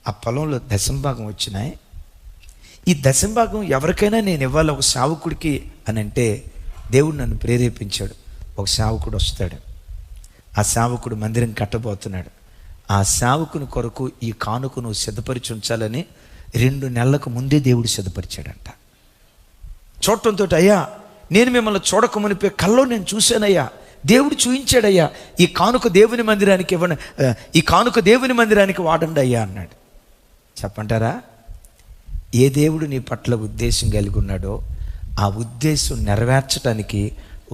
ఆ పొలంలో దశంభాగం వచ్చినాయి, ఈ దశంభాగం ఎవరికైనా నేను ఇవ్వాలి ఒక సేవకుడికి అని అంటే దేవుడు నన్ను ప్రేరేపించాడు. ఒక సేవకుడు వస్తాడు, ఆ సేవకుడు మందిరం కట్టబోతున్నాడు, ఆ సేవకుని కొరకు ఈ కానుకను సిద్ధపరిచి ఉంచాలని 2 నెలలకు ముందే దేవుడు సిద్ధపరిచాడంట. చూడటంతో, అయ్యా నేను మిమ్మల్ని చూడక మునిపే కల్లో నేను చూశానయ్యా, దేవుడు చూయించాడయ్యా, ఈ కానుక దేవుని మందిరానికి ఇవ్వండి, ఈ కానుక దేవుని మందిరానికి వాడండి అయ్యా అన్నాడు. చెప్పంటారా? ఏ దేవుడు నీ పట్ల ఉద్దేశం కలిగి ఉన్నాడో ఆ ఉద్దేశం నెరవేర్చడానికి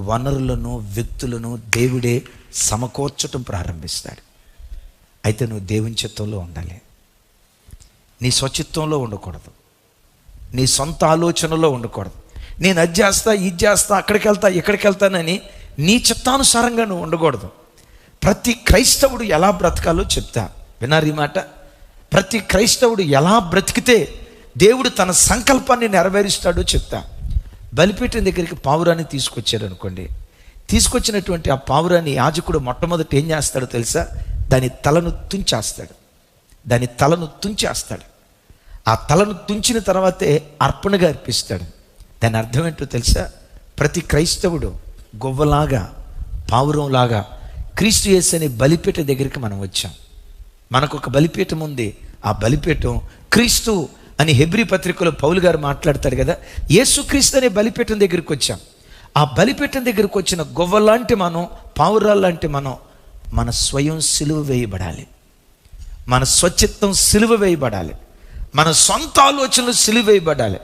వనరులను, వ్యక్తులను దేవుడే సమకూర్చటం ప్రారంభిస్తాడు. అయితే నువ్వు దేవుని చిత్తంలో ఉండాలి, నీ స్వచిత్తంలో ఉండకూడదు, నీ సొంత ఆలోచనలో ఉండకూడదు. నేను అది చేస్తా, ఇది చేస్తా, అక్కడికి వెళ్తా, ఇక్కడికి వెళ్తానని నీ చిత్తానుసారంగా నువ్వు ఉండకూడదు. ప్రతి క్రైస్తవుడు ఎలా బ్రతకాలో చెప్తా, విన్నారు ఈ మాట? ప్రతి క్రైస్తవుడు ఎలా బ్రతికితే దేవుడు తన సంకల్పాన్ని నెరవేరుస్తాడో చెప్తా. బలిపీఠం దగ్గరికి పావురాన్ని తీసుకొచ్చారు అనుకోండి, తీసుకొచ్చినటువంటి ఆ పావురాన్ని యాజకుడు మొట్టమొదట ఏం చేస్తాడో తెలుసా? దాని తలను తుంచేస్తాడు. ఆ తలను తుంచిన తర్వాతే అర్పణగా అర్పిస్తాడు. దాని అర్థం ఏంటో తెలుసా? ప్రతి క్రైస్తవుడు గొవ్వలాగా, పావురంలాగా క్రీస్తు యేసు అనే బలిపీఠం దగ్గరికి మనం వచ్చాం. మనకు ఒక బలిపీఠం ఉంది, ఆ బలిపీఠం క్రీస్తు అని హెబ్రీ పత్రికలో పౌలు గారు మాట్లాడతాడు కదా. యేసుక్రీస్తు అనే బలిపీఠం దగ్గరికి వచ్చాం. ఆ బలిపీఠం దగ్గరికి వచ్చిన గొవ్వలాంటి మనం, పావురాల్లాంటి మనం, మన స్వయం సిలువ వేయబడాలి, మన స్వచిత్తం సిలువ వేయబడాలి, మన సొంత ఆలోచనలు సిలువ వేయబడాలి.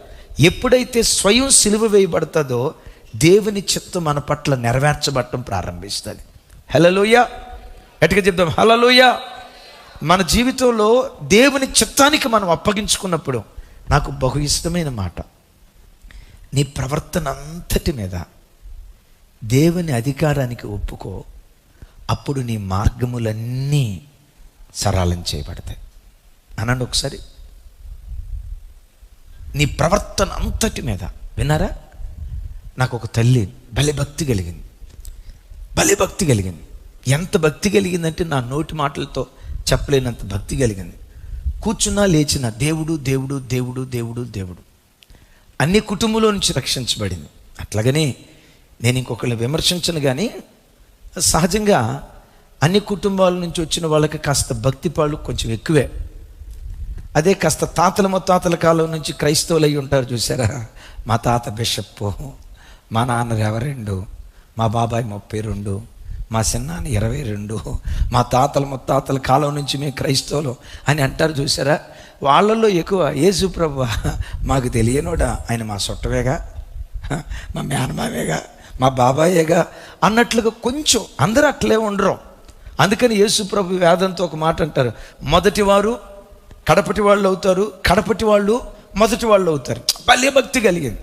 ఎప్పుడైతే స్వయం సిలువ వేయబడుతుందో దేవుని చిత్తం మన పట్ల నెరవేర్చబడటం ప్రారంభిస్తుంది. హల్లెలూయా, గట్టిగా చెప్దాం హల్లెలూయా. మన జీవితంలో దేవుని చిత్తానికి మనం అప్పగించుకున్నప్పుడు, నాకు బహు ఇష్టమైన మాట, నీ ప్రవర్తన అంతటి మీద దేవుని అధికారానికి ఒప్పుకో, అప్పుడు నీ మార్గములన్నీ సరళం చేయబడతాయి. అనండి ఒకసారి, నీ ప్రవర్తన అంతటి మీద. విన్నారా? నాకు ఒక తల్లి భలే భక్తి కలిగింది. ఎంత భక్తి కలిగిందంటే నా నోటి మాటలతో చెప్పలేనంత భక్తి కలిగింది. కూర్చున్నా లేచినా దేవుడు దేవుడు దేవుడు దేవుడు దేవుడు. అన్ని కుటుంబంలో నుంచి రక్షించబడింది. అట్లాగనే నేను ఇంకొకరిని విమర్శించను, కానీ సహజంగా అన్ని కుటుంబాల నుంచి వచ్చిన వాళ్ళకి కాస్త భక్తి పాళ్ళు కొంచెం ఎక్కువే. అదే కాస్త తాతల ముత్తాతల కాలం నుంచి క్రైస్తవులు అయి ఉంటారు చూసారా, మా తాత బిషప్, మా నాన్న రెవరెండు, మా బాబాయ్ 32, మా చిన్నాన్న 22, మా తాతల ముత్తాతల కాలం నుంచి మేము క్రైస్తవులు అని అంటారు చూసారా. వాళ్ళల్లో ఎక్కువ యేసు ప్రభువా మాకు తెలియనోడా, ఆయన మా చుట్టవేగా, మా మేనమామేగా, మా బాబాయేగా అన్నట్లుగా కొంచెం అందరూ అట్లే ఉండరు. అందుకని యేసు ప్రభు వేదంతో ఒక మాట అంటారు, మొదటి వారు కడపటి వాళ్ళు అవుతారు, కడపటి వాళ్ళు మొదటి వాళ్ళు అవుతారు. భలే భక్తి కలిగింది.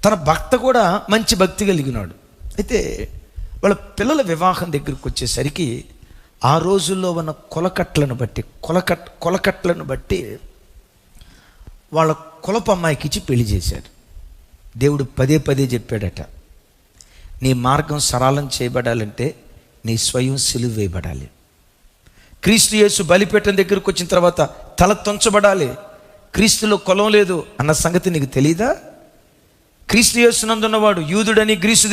తన భర్త కూడా మంచి భక్తి కలిగినాడు. అయితే వాళ్ళ పిల్లల వివాహం దగ్గరికి వచ్చేసరికి ఆ రోజుల్లో ఉన్న కొలకట్లను బట్టి వాళ్ళ కులపు అమ్మాయికి ఇచ్చి పెళ్లి చేశారు. దేవుడు పదే పదే చెప్పాడట, నీ మార్గం సరళం చేయబడాలంటే నీ స్వయం సిలువ వేయబడాలి. క్రీస్తు యేసు బలిపీఠం దగ్గరకు వచ్చిన తర్వాత తల తొంచబడాలి. క్రీస్తులో కులం లేదు అన్న సంగతి నీకు తెలీదా? క్రీస్తు యేసునందున్నవాడు యూదుడని గ్రీసు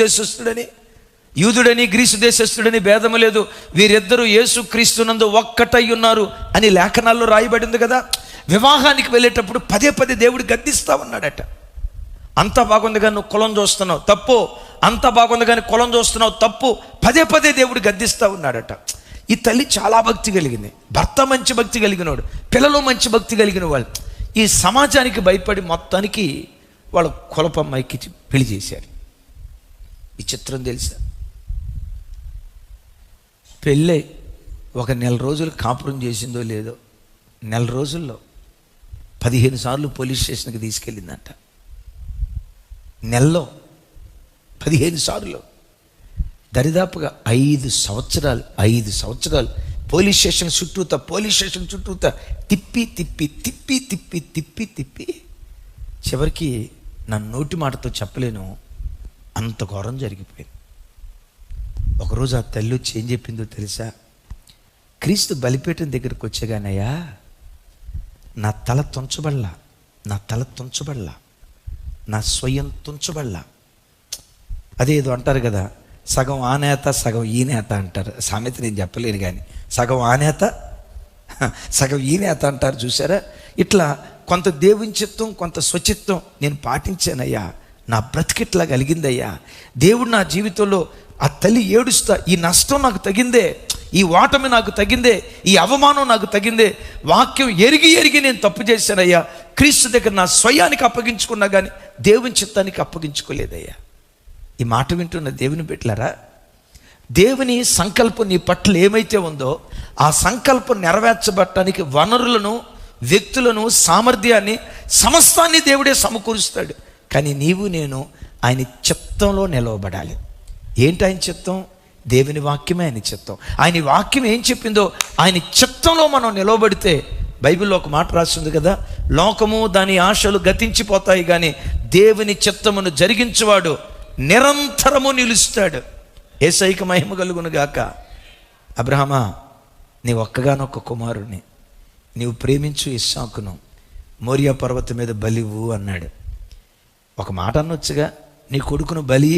దేశస్థుడని భేదము లేదు, వీరిద్దరూ యేసు క్రీస్తునందు ఒక్కటై ఉన్నారు అని లేఖనాల్లో రాయబడింది కదా. వివాహానికి వెళ్ళేటప్పుడు పదే పదే దేవుడు గద్దిస్తా ఉన్నాడట. అంతా బాగుంది కానీ నువ్వు కులం చూస్తున్నావు తప్పు, అంతా బాగుంది కానీ కులం చూస్తున్నావు తప్పు, పదే పదే దేవుడు గద్దిస్తూ ఉన్నాడట. ఈ తల్లి చాలా భక్తి కలిగింది, భర్త మంచి భక్తి కలిగినవాడు, పిల్లలు మంచి భక్తి కలిగిన వాళ్ళు. ఈ సమాజానికి భయపడి మొత్తానికి వాళ్ళ కులపమ్మాయికి పెళ్లి చేశారు. ఈ చిత్రం తెలుసా? పెళ్ళై ఒక నెల రోజులు కాపురం చేసిందో లేదో, నెల రోజుల్లో 15 సార్లు పోలీస్ స్టేషన్కి తీసుకెళ్ళిందంట. నెలలో 15 సార్లు, దరిదాపుగా 5 సంవత్సరాలు పోలీస్ స్టేషన్ చుట్టూతా తిప్పి చివరికి నా నోటి మాటతో చెప్పలేను, అంత ఘోరం జరిగిపోయింది. ఒకరోజు ఆ తల్లి వచ్చి ఏం చెప్పిందో తెలుసా? క్రీస్తు బలిపీఠం దగ్గరికి వచ్చేగానయ్యా నా తల తుంచబడలా, నా స్వయం తుంచబడలా. అదేదో అంటారు కదా, సగం ఆ నేత సగం ఈ నేత అంటారు. సామెత నేను చెప్పలేను కానీ సగం ఆ నేత సగం ఈ నేత అంటారు చూసారా. ఇట్లా కొంత దేవుని చిత్తం కొంత స్వచిత్తం నేను పాటించానయ్యా, నా బ్రతికిట్లా కలిగిందయ్యా. దేవుడు నా జీవితంలో ఆ తల్లి ఏడుస్తా, ఈ నష్టం నాకు తగిందే, ఈ ఓటమి నాకు తగిందే, ఈ అవమానం నాకు తగిందే, వాక్యం ఎరిగి నేను తప్పు చేశానయ్యా. క్రీస్తు దగ్గర నా స్వయానికి అప్పగించుకున్నా కానీ దేవుని చిత్తానికి అప్పగించుకోలేదయ్యా. ఈ మాట వింటున్న దేవుని బిడ్డలారా, దేవుని సంకల్పం నీ పట్ల ఏమైతే ఉందో ఆ సంకల్పం నెరవేర్చబడటానికి వనరులను, వ్యక్తులను, సామర్థ్యాన్ని, సమస్తాన్ని దేవుడే సమకూరుస్తాడు. కానీ నీవు నేను ఆయన చిత్తంలో నిలవబడాలి. ఏంటి ఆయన చిత్తం? దేవుని వాక్యమే ఆయన చిత్తం. ఆయన వాక్యం ఏం చెప్పిందో ఆయన చిత్తంలో మనం నిలవబడితే, బైబిల్లో ఒక మాట రాస్తుంది కదా, లోకము దాని ఆశలు గతించిపోతాయి కానీ దేవుని చిత్తమును జరిగించేవాడు నిరంతరము నిలుస్తాడు. యేసయ్యకు మహిమ కలుగును గాక. అబ్రహామా, నీ ఒక్కగానొక్క కుమారుని నీవు ప్రేమించు ఇస్సాకును మోరియా పర్వతం మీద బలివు అన్నాడు. ఒక మాట అనొచ్చుగా, నీ కొడుకును బలి,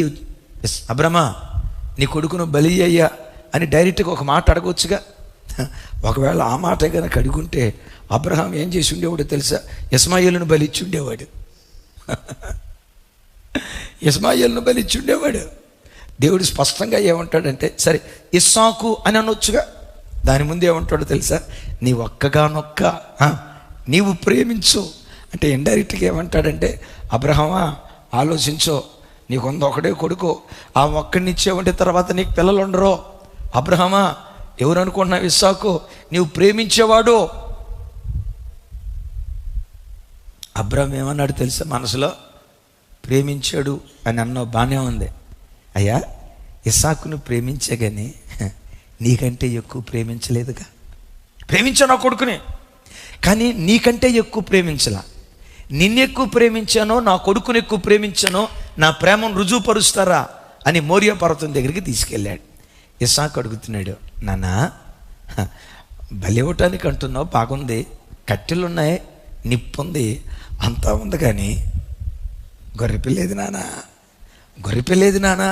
అబ్రహమా నీ కొడుకును బలి అయ్యా అని డైరెక్ట్గా ఒక మాట అడగవచ్చుగా. ఒకవేళ ఆ మాట కనుక అడుగుంటే అబ్రహాం ఏం చేసి ఉండేవాడు తెలుసా? ఇస్మాయిలును బలిచ్చి ఉండేవాడు. దేవుడు స్పష్టంగా ఏమంటాడంటే, సరే ఇస్సాకు అని అనొచ్చుగా, దాని ముందు ఏమంటాడో తెలుసా? నీ ఒక్కగానొక్క నీవు ప్రేమించు అంటే ఇండైరెక్ట్గా ఏమంటాడంటే, అబ్రహమా ఆలోచించో, నీకు ఒకడే కొడుకు, ఆ ఒక్కడినిచ్చేవంటే తర్వాత నీకు పిల్లలు ఉండరు. అబ్రహమా ఎవరు అనుకుంటున్నావు? ఇస్సాకు నీవు ప్రేమించేవాడు. అబ్రహం ఏమన్నాడు తెలుసా? మనసులో ప్రేమించాడు అని అన్నావు, బాగానే ఉంది అయ్యా. ఇస్సాకును ప్రేమించే కానీ నీకంటే ఎక్కువ ప్రేమించలేదుగా. ప్రేమించాను నా కొడుకుని, కానీ నీకంటే ఎక్కువ ప్రేమించలా. నిన్నెక్కువ ప్రేమించానో నా కొడుకుని ఎక్కువ ప్రేమించానో నా ప్రేమను రుజువుపరుస్తారా అని మోరియా పర్వతం దగ్గరికి తీసుకెళ్ళాడు. ఇస్సాకు అడుగుతున్నాడు, నాన్న బలి ఇవ్వటానికి అంటున్నావు, బాగుంది, కట్టెలు ఉన్నాయి, నిప్పు ఉంది, అంతా ఉంది, కానీ గొర్రెపిల్లేదు నాన్న, గొర్రెపిల్లేది నానా.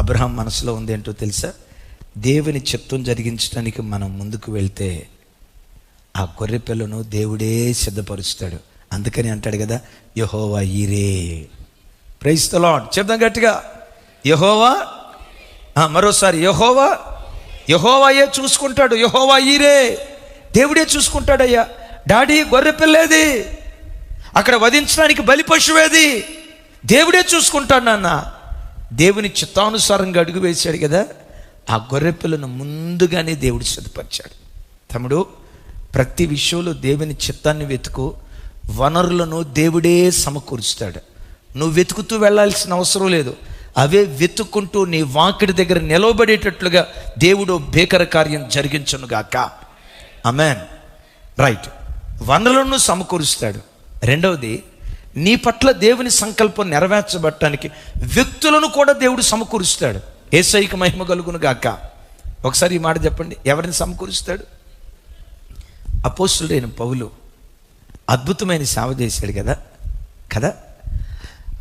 అబ్రహాం మనసులో ఉంది ఏంటో తెలుసా? దేవుని చిత్తం జరిగించడానికి మనం ముందుకు వెళ్తే ఆ గొర్రెపిల్లను దేవుడే సిద్ధపరుస్తాడు. అందుకని అంటాడు కదా, యెహోవా ఈరే. Praise the Lord. చెప్దాం గట్టిగా, యెహోవా. మరోసారి, యెహోవా. యెహోవాయే చూసుకుంటాడు. యెహోవా ఈరే, దేవుడే చూసుకుంటాడయ్యా. డాడీ గొర్రెపిల్లేది, అక్కడ వధించడానికి బలి పశువేది, దేవుడే చూసుకుంటాడు నాన్న. దేవుని చిత్తానుసారంగా అడుగు వేశాడు కదా, ఆ గొర్రెపిల్లను ముందుగానే దేవుడు సిద్ధపరిచాడు. తమ్ముడు, ప్రతి విషయంలో దేవుని చిత్తాన్ని వెతుకు. వనరులను దేవుడే సమకూరుస్తాడు. నువ్వు వెతుకుతూ వెళ్ళాల్సిన అవసరం లేదు. అవే వెతుక్కుంటూ నీ వాకిడి దగ్గర నిలవబడేటట్లుగా దేవుడు భీకర కార్యం జరిగించునుగాక. ఆమేన్. రైట్. వనరులను సమకూరుస్తాడు. రెండవది, నీ పట్ల దేవుని సంకల్పం నెరవేర్చబడటానికి వ్యక్తులను కూడా దేవుడు సమకూరుస్తాడు. యేసయ్యకు మహిమ కలుగును గాక. ఒకసారి ఈ మాట చెప్పండి, ఎవరిని సమకూరుస్తాడు? అపోస్తలుడైన పౌలు అద్భుతమైన సేవ చేశాడు కదా.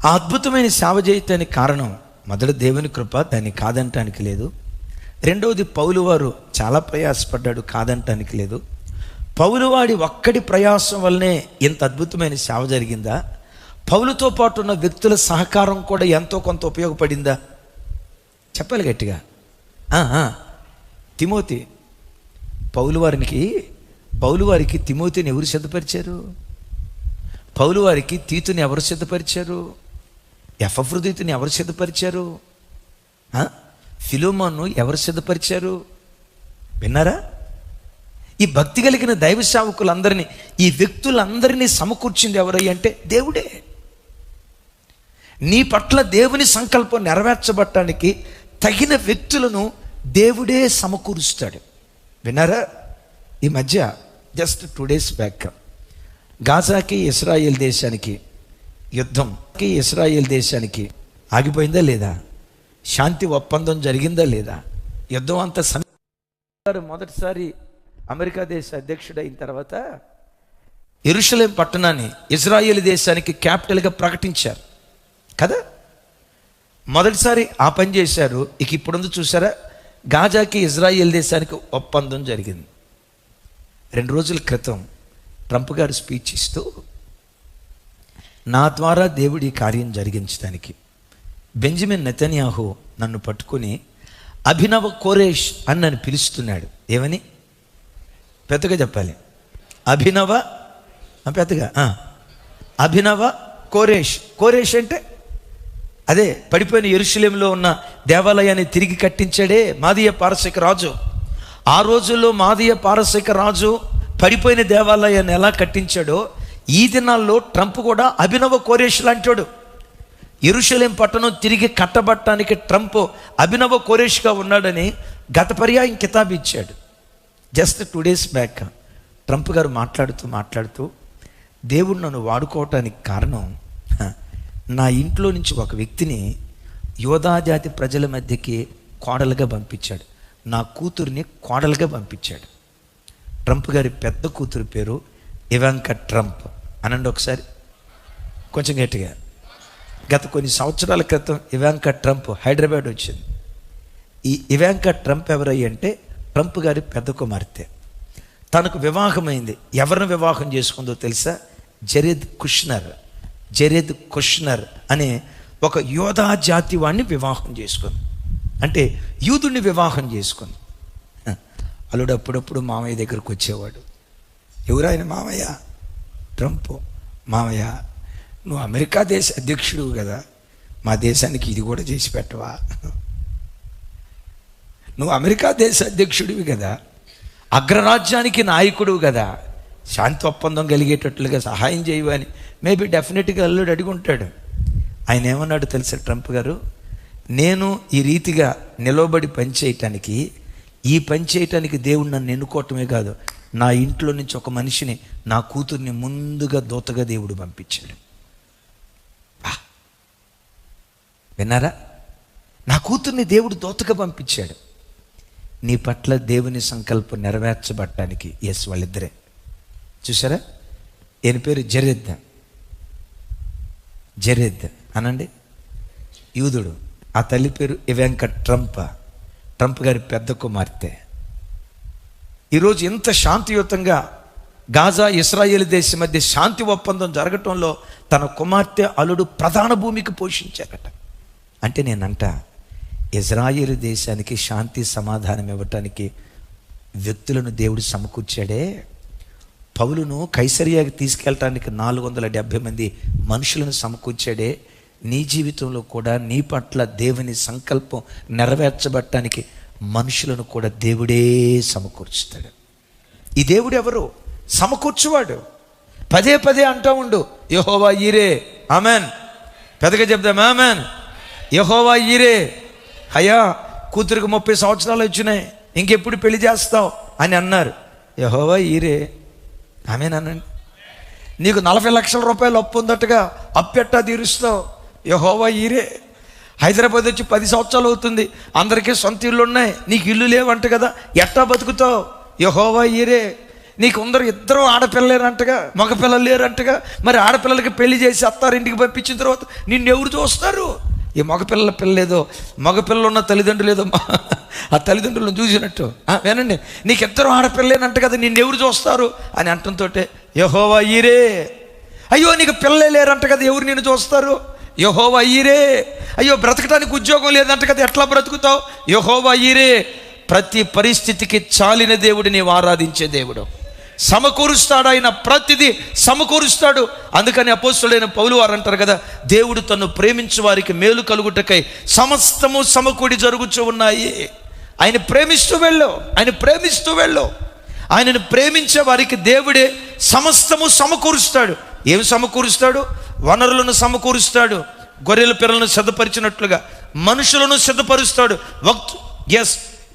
ఆ అద్భుతమైన సేవ చేయటానికి కారణం మొదట దేవుని కృప, దాన్ని కాదంటానికి లేదు. రెండవది, పౌలు వారు చాలా ప్రయాసపడ్డాడు, కాదంటానికి లేదు. పౌలు వాడి ఒక్కడి ప్రయాసం వల్లనే ఇంత అద్భుతమైన సేవ జరిగిందా? పౌలుతో పాటు ఉన్న వ్యక్తుల సహకారం కూడా ఎంతో కొంత ఉపయోగపడిందా? చెప్పాలి గట్టిగా. తిమోతి, పౌలు వారికి తిమోతిని ఎవరు సిద్ధపరిచారు? పౌలు వారికి తీతుని ఎవరు సిద్ధపరిచారు? ఎపఫ్రోదితుని ఎవరు సిద్ధపరిచారు? ఫిలోమోను ఎవరు సిద్ధపరిచారు? విన్నారా? ఈ భక్తి కలిగిన దైవ సేవకులందరినీ, ఈ వ్యక్తులందరినీ సమకూర్చింది ఎవరై అంటే దేవుడే. నీ పట్ల దేవుని సంకల్పం నెరవేర్చబడటానికి తగిన వ్యక్తులను దేవుడే సమకూరుస్తాడు. విన్నారా? ఈ మధ్య జస్ట్ 2 days బ్యాక్ గాజాకి ఇశ్రాయేల్ దేశానికి యుద్ధంకి, ఇశ్రాయేల్ దేశానికి ఆగిపోయిందా లేదా? శాంతి ఒప్పందం జరిగిందా లేదా? యుద్ధం అంతా మొదటిసారి అమెరికా దేశ అధ్యక్షుడు అయిన తర్వాత యెరూషలేం పట్టణాన్ని ఇజ్రాయేల్ దేశానికి క్యాపిటల్గా ప్రకటించారు కదా. మొదటిసారి ఆ పని చేశారు. ఇక ఇప్పుడుంది చూసారా, గాజాకి ఇజ్రాయేల్ దేశానికి ఒప్పందం జరిగింది. 2 రోజుల క్రితం ట్రంప్ గారు స్పీచ్ ఇస్తూ, నా ద్వారా దేవుడి కార్యం జరిగించడానికి బెంజమిన్ నెతన్యాహు నన్ను పట్టుకుని అభినవ కోరేష్ అని నన్ను పిలుస్తున్నాడు. ఏమని? పెద్దగా చెప్పాలి. అభినవ కోరేష్. కోరేష్ అంటే అదే పడిపోయిన యెరూషలేములో ఉన్న దేవాలయాన్ని తిరిగి కట్టించాడే మాదీయ పారసీక రాజు. ఆ రోజుల్లో మాదీయ పారసీక రాజు పడిపోయిన దేవాలయాన్ని ఎలా కట్టించాడో, ఈ దినాల్లో ట్రంప్ కూడా అభినవ కోరేష్ లాంటాడు. యెరూషలేం పట్టణం తిరిగి కట్టబట్టడానికి ట్రంప్ అభినవ కోరేష్గా ఉన్నాడని గత పర్యాయం కితాబు ఇచ్చాడు. జస్ట్ 2 days బ్యాక్ ట్రంప్ గారు మాట్లాడుతూ దేవుడు నన్ను వాడుకోవటానికి కారణం, నా ఇంట్లో నుంచి ఒక వ్యక్తిని యోధా జాతి ప్రజల మధ్యకి కోడలుగా పంపించాడు, నా కూతుర్ని కోడలుగా పంపించాడు. ట్రంప్ గారి పెద్ద కూతురు పేరు ఇవాంకా ట్రంప్. అనండి ఒకసారి కొంచెం గట్టిగా. గత కొన్ని సంవత్సరాల క్రితం ఇవాంకా ట్రంప్ హైదరాబాద్ వచ్చింది. ఈ ఇవాంకా ట్రంప్ ఎవరయ్యి అంటే ట్రంప్ గారి పెద్ద కుమార్తె. తనకు వివాహమైంది. ఎవరిని వివాహం చేసుకుందో తెలుసా? జెరెద్ కుష్నర్ అనే ఒక యోధా జాతి వాడిని వివాహం చేసుకుంది. అంటే యూదుడిని వివాహం చేసుకుంది. అల్లుడు అప్పుడప్పుడు మామయ్య దగ్గరకు వచ్చేవాడు. ఎవరాయన? మామయ్య ట్రంప్. మామయ్య, నువ్వు అమెరికా దేశ అధ్యక్షుడు కదా, మా దేశానికి ఇది కూడా చేసి పెట్టవా? నువ్వు అమెరికా దేశ అధ్యక్షుడివి కదా, అగ్రరాజ్యానికి నాయకుడు కదా, శాంతి ఒప్పందం కలిగేటట్లుగా సహాయం చేయవని మేబీ డెఫినెట్గా అల్లుడు అడిగి ఉంటాడు. ఆయన ఏమన్నాడు తెలుసా ట్రంప్ గారు? నేను ఈ రీతిగా నిలవబడి పనిచేయటానికి, ఈ పని చేయటానికి దేవుడు నన్ను ఎన్నుకోవటమే కాదు, నా ఇంట్లో నుంచి ఒక మనిషిని, నా కూతుర్ని ముందుగా దూతగా దేవుడు పంపించాడు. విన్నారా? నా కూతుర్ని దేవుడు దూతగా పంపించాడు. నీ పట్ల దేవుని సంకల్పం నెరవేర్చబడటానికి. వాళ్ళిద్దరే. చూసారా? ఈయన పేరు జెరెద్ అనండి. యూదుడు. ఆ తల్లి పేరు ఇవాంకా ట్రంప్ గారి పెద్ద కుమార్తె. ఈరోజు ఇంత శాంతియుతంగా గాజా ఇశ్రాయేలు దేశం మధ్య శాంతి ఒప్పందం జరగటంలో తన కుమార్తె అల్లుడు ప్రధాన భూమికి పోషించారట. అంటే నేనంట, ఇజ్రాయేలు దేశానికి శాంతి సమాధానం ఇవ్వటానికి వ్యక్తులను దేవుడు సమకూర్చాడే. పౌలును కైసరియాకి తీసుకెళ్ళటానికి 470 మంది మనుషులను సమకూర్చాడే. నీ జీవితంలో కూడా నీ పట్ల దేవుని సంకల్పం నెరవేర్చబడటానికి మనుషులను కూడా దేవుడే సమకూర్చుతాడు. ఈ దేవుడు ఎవరు? సమకూర్చువాడు. పదే పదే అంటూ ఉండు, యెహోవా ఈరే. ఆమెన్. పెద్దగా చెప్దాం, ఆమెన్. యెహోవా ఈరే. అయ్యా, కూతురికి 30 సంవత్సరాలు వచ్చినాయి, ఇంకెప్పుడు పెళ్లి చేస్తావు అని అన్నారు. యెహోవా ఈరే. ఆమెన్ అనండి. నీకు 40 లక్షల రూపాయలు అప్పు ఉందట్టుగా అప్పు ఎట్టా తీరుస్తావు? యెహోవా ఈరే. హైదరాబాద్ వచ్చి 10 సంవత్సరాలు అవుతుంది, అందరికీ సొంత ఇల్లు ఉన్నాయి, నీకు ఇల్లు లేవంట కదా, ఎట్టా బతుకుతావు? యెహోవా ఈరే. నీకు ఇద్దరు ఆడపిల్లలు లేరంటగా, మగపిల్లలు లేరంటగా, మరి ఆడపిల్లలకి పెళ్లి చేసి అత్తారింటికి పంపించిన తర్వాత నిన్నెవరు చూస్తారు? ఈ మగపిల్లల పిల్లలేదో, మగపిల్లలు ఉన్న తల్లిదండ్రులు లేదో ఆ తల్లిదండ్రులను చూసినట్టు వినండి, నీకు ఇద్దరు ఆడపిల్లలేనంట కదా, నిన్నెవరు చూస్తారు అని అంటంతో యెహోవా ఈరే. అయ్యో, నీకు పిల్లలే లేరంట కదా, ఎవరు నిన్ను చూస్తారు? యెహోవా ఈరే. అయ్యో, బ్రతకడానికి ఉద్యోగం లేదంట కదా, ఎట్లా బ్రతుకుతావు? యెహోవా ఈరే. ప్రతి పరిస్థితికి చాలిన దేవుడు నీవు ఆరాధించే దేవుడు. సమకూరుస్తాడు, ఆయన ప్రతిదీ సమకూరుస్తాడు. అందుకని అపోస్తలుడైన పౌలు వారు అంటారు కదా, దేవుడు తను ప్రేమించు వారికి మేలు కలుగుటకై సమస్తము సమకూడి జరుగుతూ ఉన్నాయి. ఆయన ప్రేమిస్తూ వెళ్ళు, ఆయన ప్రేమిస్తూ వెళ్ళు. ఆయనను ప్రేమించే వారికి దేవుడే సమస్తము సమకూరుస్తాడు. ఏమి సమకూరుస్తాడు? వనరులను సమకూరుస్తాడు. గొర్రెల పిల్లలను సిద్ధపరిచినట్లుగా మనుషులను సిద్ధపరుస్తాడు.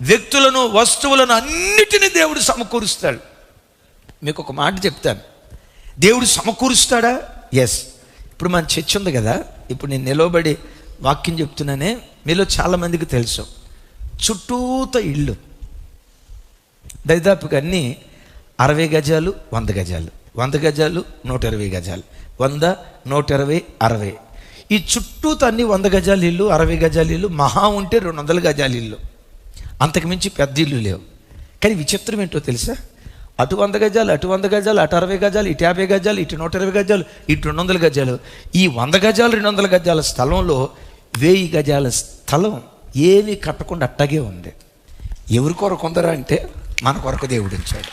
వ్యక్తులను, వస్తువులను అన్నిటినీ దేవుడు సమకూరుస్తాడు. మీకు ఒక మాట చెప్తాను, దేవుడు సమకూరుస్తాడా? ఇప్పుడు మన చర్చ ఉంది కదా, ఇప్పుడు నేను నిలవబడి వాక్యం చెప్తున్నానే, మీలో చాలామందికి తెలుసు, చుట్టూత ఇళ్ళు దాదాపుగా అన్నీ 60 గజాలు, 100 గజాలు, 100 గజాలు, 120 గజాలు, 100, 120, 60. ఈ చుట్టూత అన్ని 100 గజాల ఇల్లు, 60 గజాల ఇల్లు, మహా ఉంటే 200 గజాల ఇల్లు, అంతకుమించి పెద్ద ఇల్లు లేవు. కానీ విచిత్రం ఏంటో తెలుసా? అటు 100 గజాలు, అటు 100 గజాలు, అటు 60 గజాలు, ఇటు 50 గజాలు, ఇటు 120 గజాలు, ఇటు 200 గజాలు. ఈ 100 గజాలు, 200 గజాల స్థలంలో 1000 గజాల స్థలం ఏమీ కట్టకుండా అట్టాగే ఉంది. ఎవరి కొరకు ఉందరా అంటే మన కొరకు దేవుడు ఇచ్చాడు.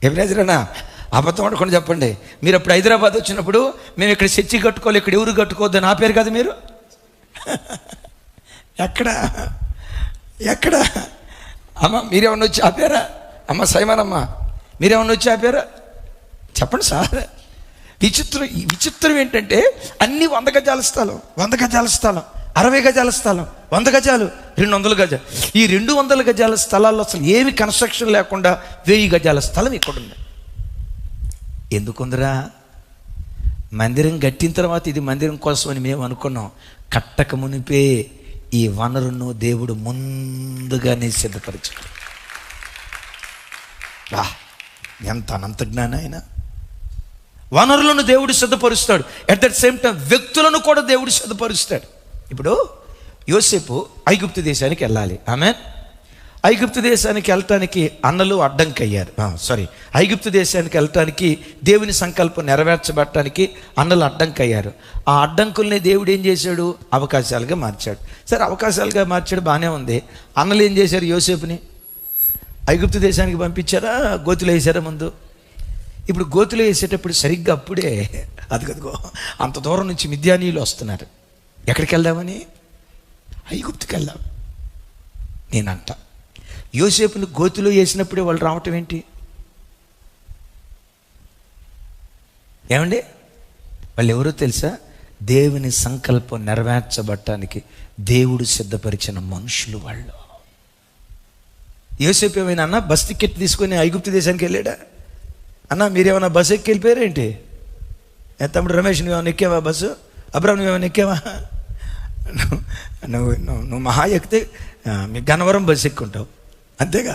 ఎవరైనా అబద్ధం ఆడుకొని చెప్పండి. మీరు అప్పుడు హైదరాబాద్ వచ్చినప్పుడు మేము ఇక్కడ చర్చి కట్టుకోవాలి, ఇక్కడ ఎవరు కట్టుకోవద్దు అని ఆపారు కదా మీరు. ఎక్కడ అమ్మ మీరేమన్నా వచ్చి ఆపారా? అమ్మ సైమానమ్మ మీరేమన్నా వచ్చి ఆపారా? చెప్పండి సార్. విచిత్రం ఏంటంటే అన్ని 100 గజాల స్థలం, 100 గజాల స్థలం, 60 గజాల స్థలం, 100 గజాలు, 200 గజాలు. ఈ 200 గజాల స్థలాల్లో అసలు ఏమి కన్స్ట్రక్షన్ లేకుండా 1000 గజాల స్థలం ఇక్కడుంది. ఎందుకుందిరా? మందిరం కట్టిన తర్వాత ఇది మందిరం కోసం అని మేము అనుకున్నాం. కట్టక మునిపే ఈ వనరును దేవుడు ముందుగానే సిద్ధపరిచాడు. ఎంత అనంత జ్ఞానం ఆయన. వనరులను దేవుడు సిద్ధపరుస్తాడు, అట్ దట్ సేమ్ టైం వ్యక్తులను కూడా దేవుడు సిద్ధపరుస్తాడు. ఇప్పుడు యోసేపు ఐగుప్తు దేశానికి వెళ్ళాలి. ఆమెన్. ఐగుప్తు దేశానికి వెళ్ళటానికి అన్నలు అడ్డంకి అయ్యారు. ఐగుప్తు దేశానికి వెళ్ళటానికి దేవుని సంకల్పం నెరవేర్చబడటానికి అన్నలు అడ్డంకి అయ్యారు. ఆ అడ్డంకుల్ని దేవుడు ఏం చేశాడు? అవకాశాలుగా మార్చాడు. సరే, అవకాశాలుగా మార్చాడు, బాగానే ఉంది. అన్నలు ఏం చేశారు? యోసేపుని ఐగుప్తు దేశానికి పంపించారా, గోతులు వేసారా ముందు? ఇప్పుడు గోతులు వేసేటప్పుడు సరిగ్గా అప్పుడే అదిగదిగో అంత దూరం నుంచి మిద్యానీయులు వస్తున్నారు. ఎక్కడికి వెళ్దామని? ఐగుప్తుకి వెళ్దాం. నేనంట యోసేపుని గోతులో వేసినప్పుడే వాళ్ళు రావటం ఏంటి? ఏమండి, వాళ్ళు ఎవరో తెలుసా? దేవుని సంకల్పం నెరవేర్చబడటానికి దేవుడు సిద్ధపరిచిన మనుషులు వాళ్ళు. యోసేపు ఏమైనా అన్న బస్ టికెట్ తీసుకొని ఐగుప్తు దేశానికి వెళ్ళాడా? అన్న మీరేమన్నా బస్సు ఎక్కి వెళ్ళిపోయారేంటి? తమ్ముడు రమేష్, నువ్వేమైనా ఎక్కావా బస్సు? అబ్రాహం నువ్వేమైనా ఎక్కావా? నువ్వు మహా ఎక్కితే మీ గన్నవరం బస్సు ఎక్కుంటావు, అంతేగా.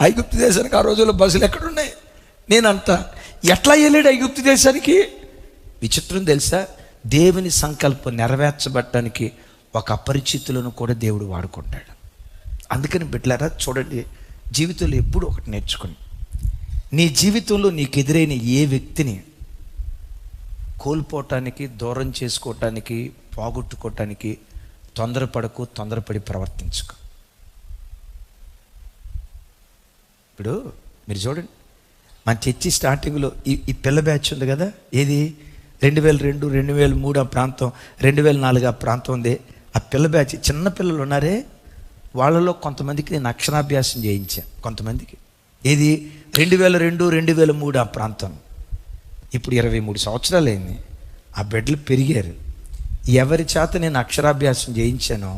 ఐగుప్తు దేశానికి ఆ రోజుల్లో బస్సులు ఎక్కడున్నాయి? నేనంతా ఎట్లా వెళ్ళాడు ఐగుప్తు దేశానికి? విచిత్రం తెలుసా, దేవుని సంకల్పం నెరవేర్చబడటానికి ఒక అపరిచితులను కూడా దేవుడు వాడుకుంటాడు. అందుకని బిడ్డలారా చూడండి, జీవితంలో ఎప్పుడు ఒకటి నేర్చుకోండి. నీ జీవితంలో నీకు ఎదురైన ఏ వ్యక్తిని కోల్పోవటానికి, దూరం చేసుకోవటానికి, పోగొట్టుకోవటానికి తొందరపడకు, తొందరపడి ప్రవర్తించుకో. ఇప్పుడు మీరు చూడండి, మన చర్చి స్టార్టింగ్లో ఈ పిల్ల బ్యాచ్ ఉంది కదా, ఏది 2002, 2003 ఆ ప్రాంతం, 2004 ఆ ప్రాంతం ఉంది. ఆ పిల్ల బ్యాచ్ చిన్న పిల్లలు ఉన్నారే, వాళ్ళలో కొంతమందికి నేను అక్షరాభ్యాసం చేయించాను. కొంతమందికి ఏది 2002, 2003 ఆ ప్రాంతం. ఇప్పుడు 23 సంవత్సరాలు అయింది. ఆ బిడ్డలు పెరిగారు. ఎవరి చేత నేను అక్షరాభ్యాసం చేయించానో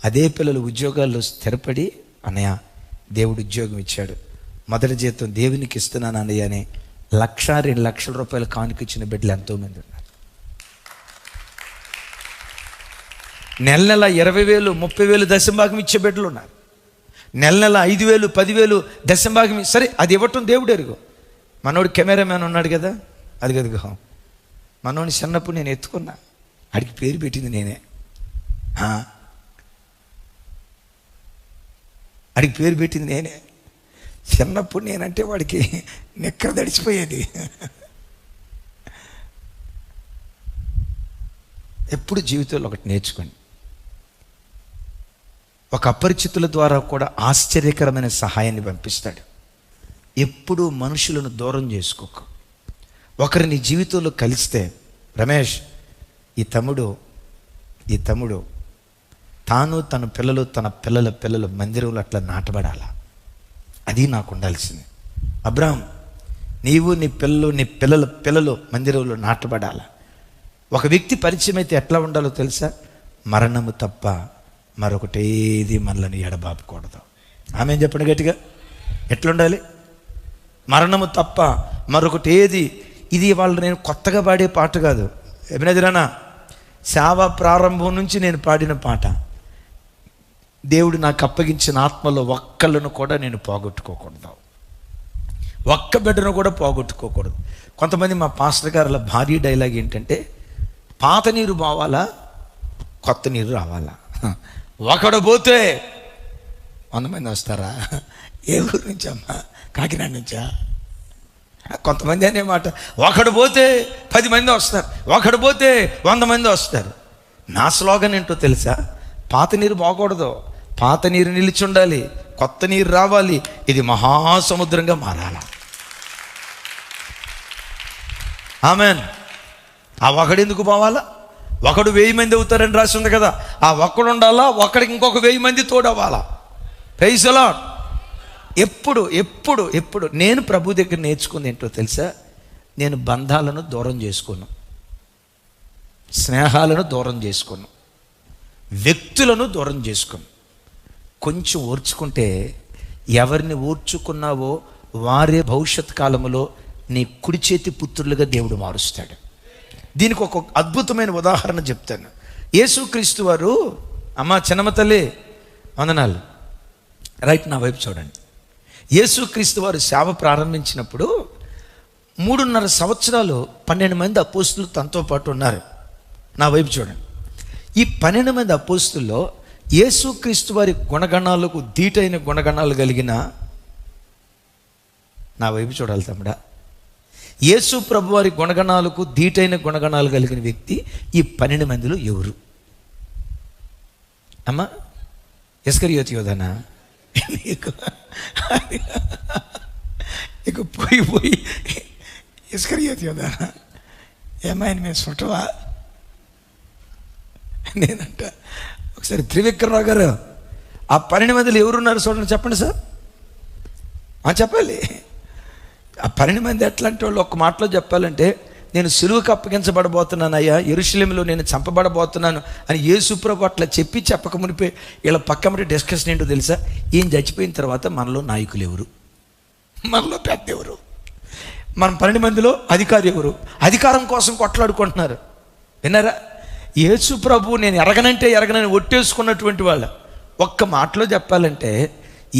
అదే పిల్లలు ఉద్యోగాల్లో స్థిరపడి, అన్నయ్య దేవుడు ఉద్యోగం ఇచ్చాడు, మొదటి జీతం దేవునికి ఇస్తున్నాను అన్నయ్య అని 1,00,000, 2 లక్షల రూపాయలు కానుకిచ్చిన బిడ్డలు ఎంతోమంది ఉన్నారు. నెల 20,000, 30,000 దశంభాగం ఇచ్చే బిడ్డలు ఉన్నారు. నెల 5,000, 10,000 దశంభాగం. సరే, అది ఇవ్వటం దేవుడు ఎరుగు. మనోడు కెమెరామ్యాన్ ఉన్నాడు కదా, అది కదుగో మనోడిని చిన్నప్పుడు నేను ఎత్తుకున్నా, అడిగి పేరు పెట్టింది నేనే. అడిగి పేరు పెట్టింది నేనే. చిన్నప్పుడు నేనంటే వాడికి నెక్కర దడిచిపోయేది. ఎప్పుడు జీవితంలో ఒకటి నేర్చుకోండి, ఒక అపరిచితుల ద్వారా కూడా ఆశ్చర్యకరమైన సహాయాన్ని పంపిస్తాడు. ఎప్పుడూ మనుషులను దూరం చేసుకోకు. ఒకరి నీ జీవితంలో కలిస్తే, రమేష్ ఈ తమ్ముడు తాను, తన పిల్లలు, తన పిల్లలు మందిరంలో అట్లా నాటబడాలా, అది నాకు ఉండాల్సింది. అబ్రాహం, నీవు నీ పిల్లలు మందిరంలో నాటబడాలా. ఒక వ్యక్తి పరిచయం అయితే ఎట్లా ఉండాలో తెలుసా? మరణము తప్ప మరొకటేది మనల్ని ఎడబాపకూడదు. ఆమె చెప్పండి గట్టిగా, ఎట్లుండాలి? మరణము తప్ప మరొకటేది. ఇది వాళ్ళు నేను కొత్తగా పాడే పాట కాదు, ఎబినెజరానా సేవ ప్రారంభం నుంచి నేను పాడిన పాట. దేవుడు నాకు అప్పగించిన ఆత్మలో ఒక్కళ్ళను కూడా నేను పోగొట్టుకోకూడదు, ఒక్క బిడ్డను కూడా పోగొట్టుకోకూడదు. కొంతమంది మా పాస్టర్ గారుల భారీ డైలాగ్ ఏంటంటే, పాత నీరు పోవాలా, కొత్త నీరు రావాలా. ఒకడు పోతే 100 మంది వస్తారా? ఏ ఊరు నుంచి అమ్మా? కాకినాడ నుంచా? కొంతమంది అనే మాట, ఒకడు పోతే 10 మంది వస్తారు, ఒకడు పోతే 100 మంది వస్తారు. నా స్లోగన్ ఏంటో తెలుసా? పాత నీరు పోకూడదు, పాత నీరు నిలిచి ఉండాలి, కొత్త నీరు రావాలి, ఇది మహాసముద్రంగా మారాల. ఆమెన్. ఆ ఒకడు ఎందుకు పోవాలా? ఒకడు 1000 మంది అవుతారని రాసి ఉంది కదా, ఆ ఒక్కడు ఉండాలా, ఒక్కడికి ఇంకొక 1000 మంది తోడవ్వాలా. Praise the lord. ఎప్పుడు నేను ప్రభు దగ్గర నేర్చుకుంది ఏంటో తెలుసా? నేను బంధాలను దూరం చేసుకోను, స్నేహాలను దూరం చేసుకోను, వ్యక్తులను దూరం చేసుకోను. కొంచెం ఓర్చుకుంటే, ఎవరిని ఓర్చుకున్నావో వారే భవిష్యత్ కాలంలో నీ కుడి చేతి పుత్రులుగా దేవుడు మారుస్తాడు. దీనికి ఒక అద్భుతమైన ఉదాహరణ చెప్తాను. యేసుక్రీస్తు వారు, అమ్మా చిన్నమ్మ తల్లి వందనాలు, రైట్ నా వైపు చూడండి. యేసుక్రీస్తు వారు సేవ ప్రారంభించినప్పుడు 3.5 సంవత్సరాలు 12 మంది అపోస్తులు తనతో పాటు ఉన్నారు. నా వైపు చూడండి. ఈ 12 మంది అపోస్తుల్లో యేసుక్రీస్తు వారి గుణగణాలకు ధీటైన గుణగణాలు కలిగిన, నా వైపు చూడాలి తమ్ముడా, యేసు ప్రభు వారి గుణగణాలకు ధీటైన గుణగణాలు కలిగిన వ్యక్తి ఈ 12 మందిలో ఎవరు? అమ్మా ఇస్కరియోతు యోధానా? ఇక పోయి ఇస్కరియోతు యోధానా? ఏమైనా మేము చుట్టవా? నేనంట ఒకసారి త్రివిక్రమరావు గారు, ఆ 12 మందిలో ఎవరున్నారు చూడండి, చెప్పండి సార్. చెప్పాలి. ఆ 12 మంది ఎట్లాంటి వాళ్ళు? ఒక్క మాటలో చెప్పాలంటే, నేను సిలువకు అప్పగించబడబోతున్నాను అయ్యా, యెరూషలేములో నేను చంపబడబోతున్నాను అని యేసుప్రభు అట్లా చెప్పక మునిపే వీళ్ళ పక్కమటి డిస్కషన్ ఏంటో తెలుసా? ఈయన చచ్చిపోయిన తర్వాత మనలో నాయకులు ఎవరు, మనలో పెద్ద ఎవరు, మన 12 మందిలో అధికారి ఎవరు? అధికారం కోసం కొట్లాడుకుంటున్నారు. విన్నారా? యేసుప్రభు నేను ఎరగనని ఒట్టేసుకున్నటువంటి వాళ్ళ. ఒక్క మాటలో చెప్పాలంటే,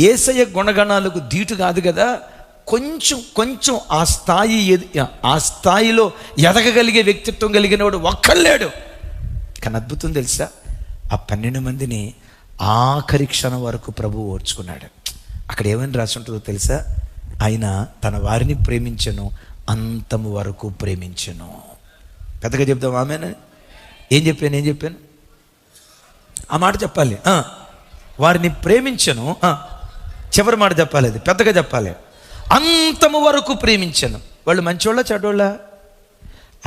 యేసయ్య గుణగణాలకు ధీటు కాదు కదా, కొంచెం కొంచెం ఆ స్థాయిలో ఎదగగలిగే వ్యక్తిత్వం కలిగిన వాడు ఒక్కళ్ళేడు. కానీ అద్భుతం తెలుసా, ఆ 12 మందిని ఆఖరి క్షణం వరకు ప్రభువు ఓర్చుకున్నాడు. అక్కడ ఏమని రాసి ఉంటుందో తెలుసా, ఆయన తన వారిని ప్రేమించెను, అంతము వరకు ప్రేమించెను. పెద్దగా చెప్దాం ఆమెను. ఏం చెప్పాను ఆ మాట చెప్పాలి. వారిని ప్రేమించెను, చివరి మాట చెప్పాలి, అది పెద్దగా చెప్పాలి. అంతము వరకు ప్రేమించెను. వాళ్ళు మంచోళ్ళ చెడ్డోళ్ళ?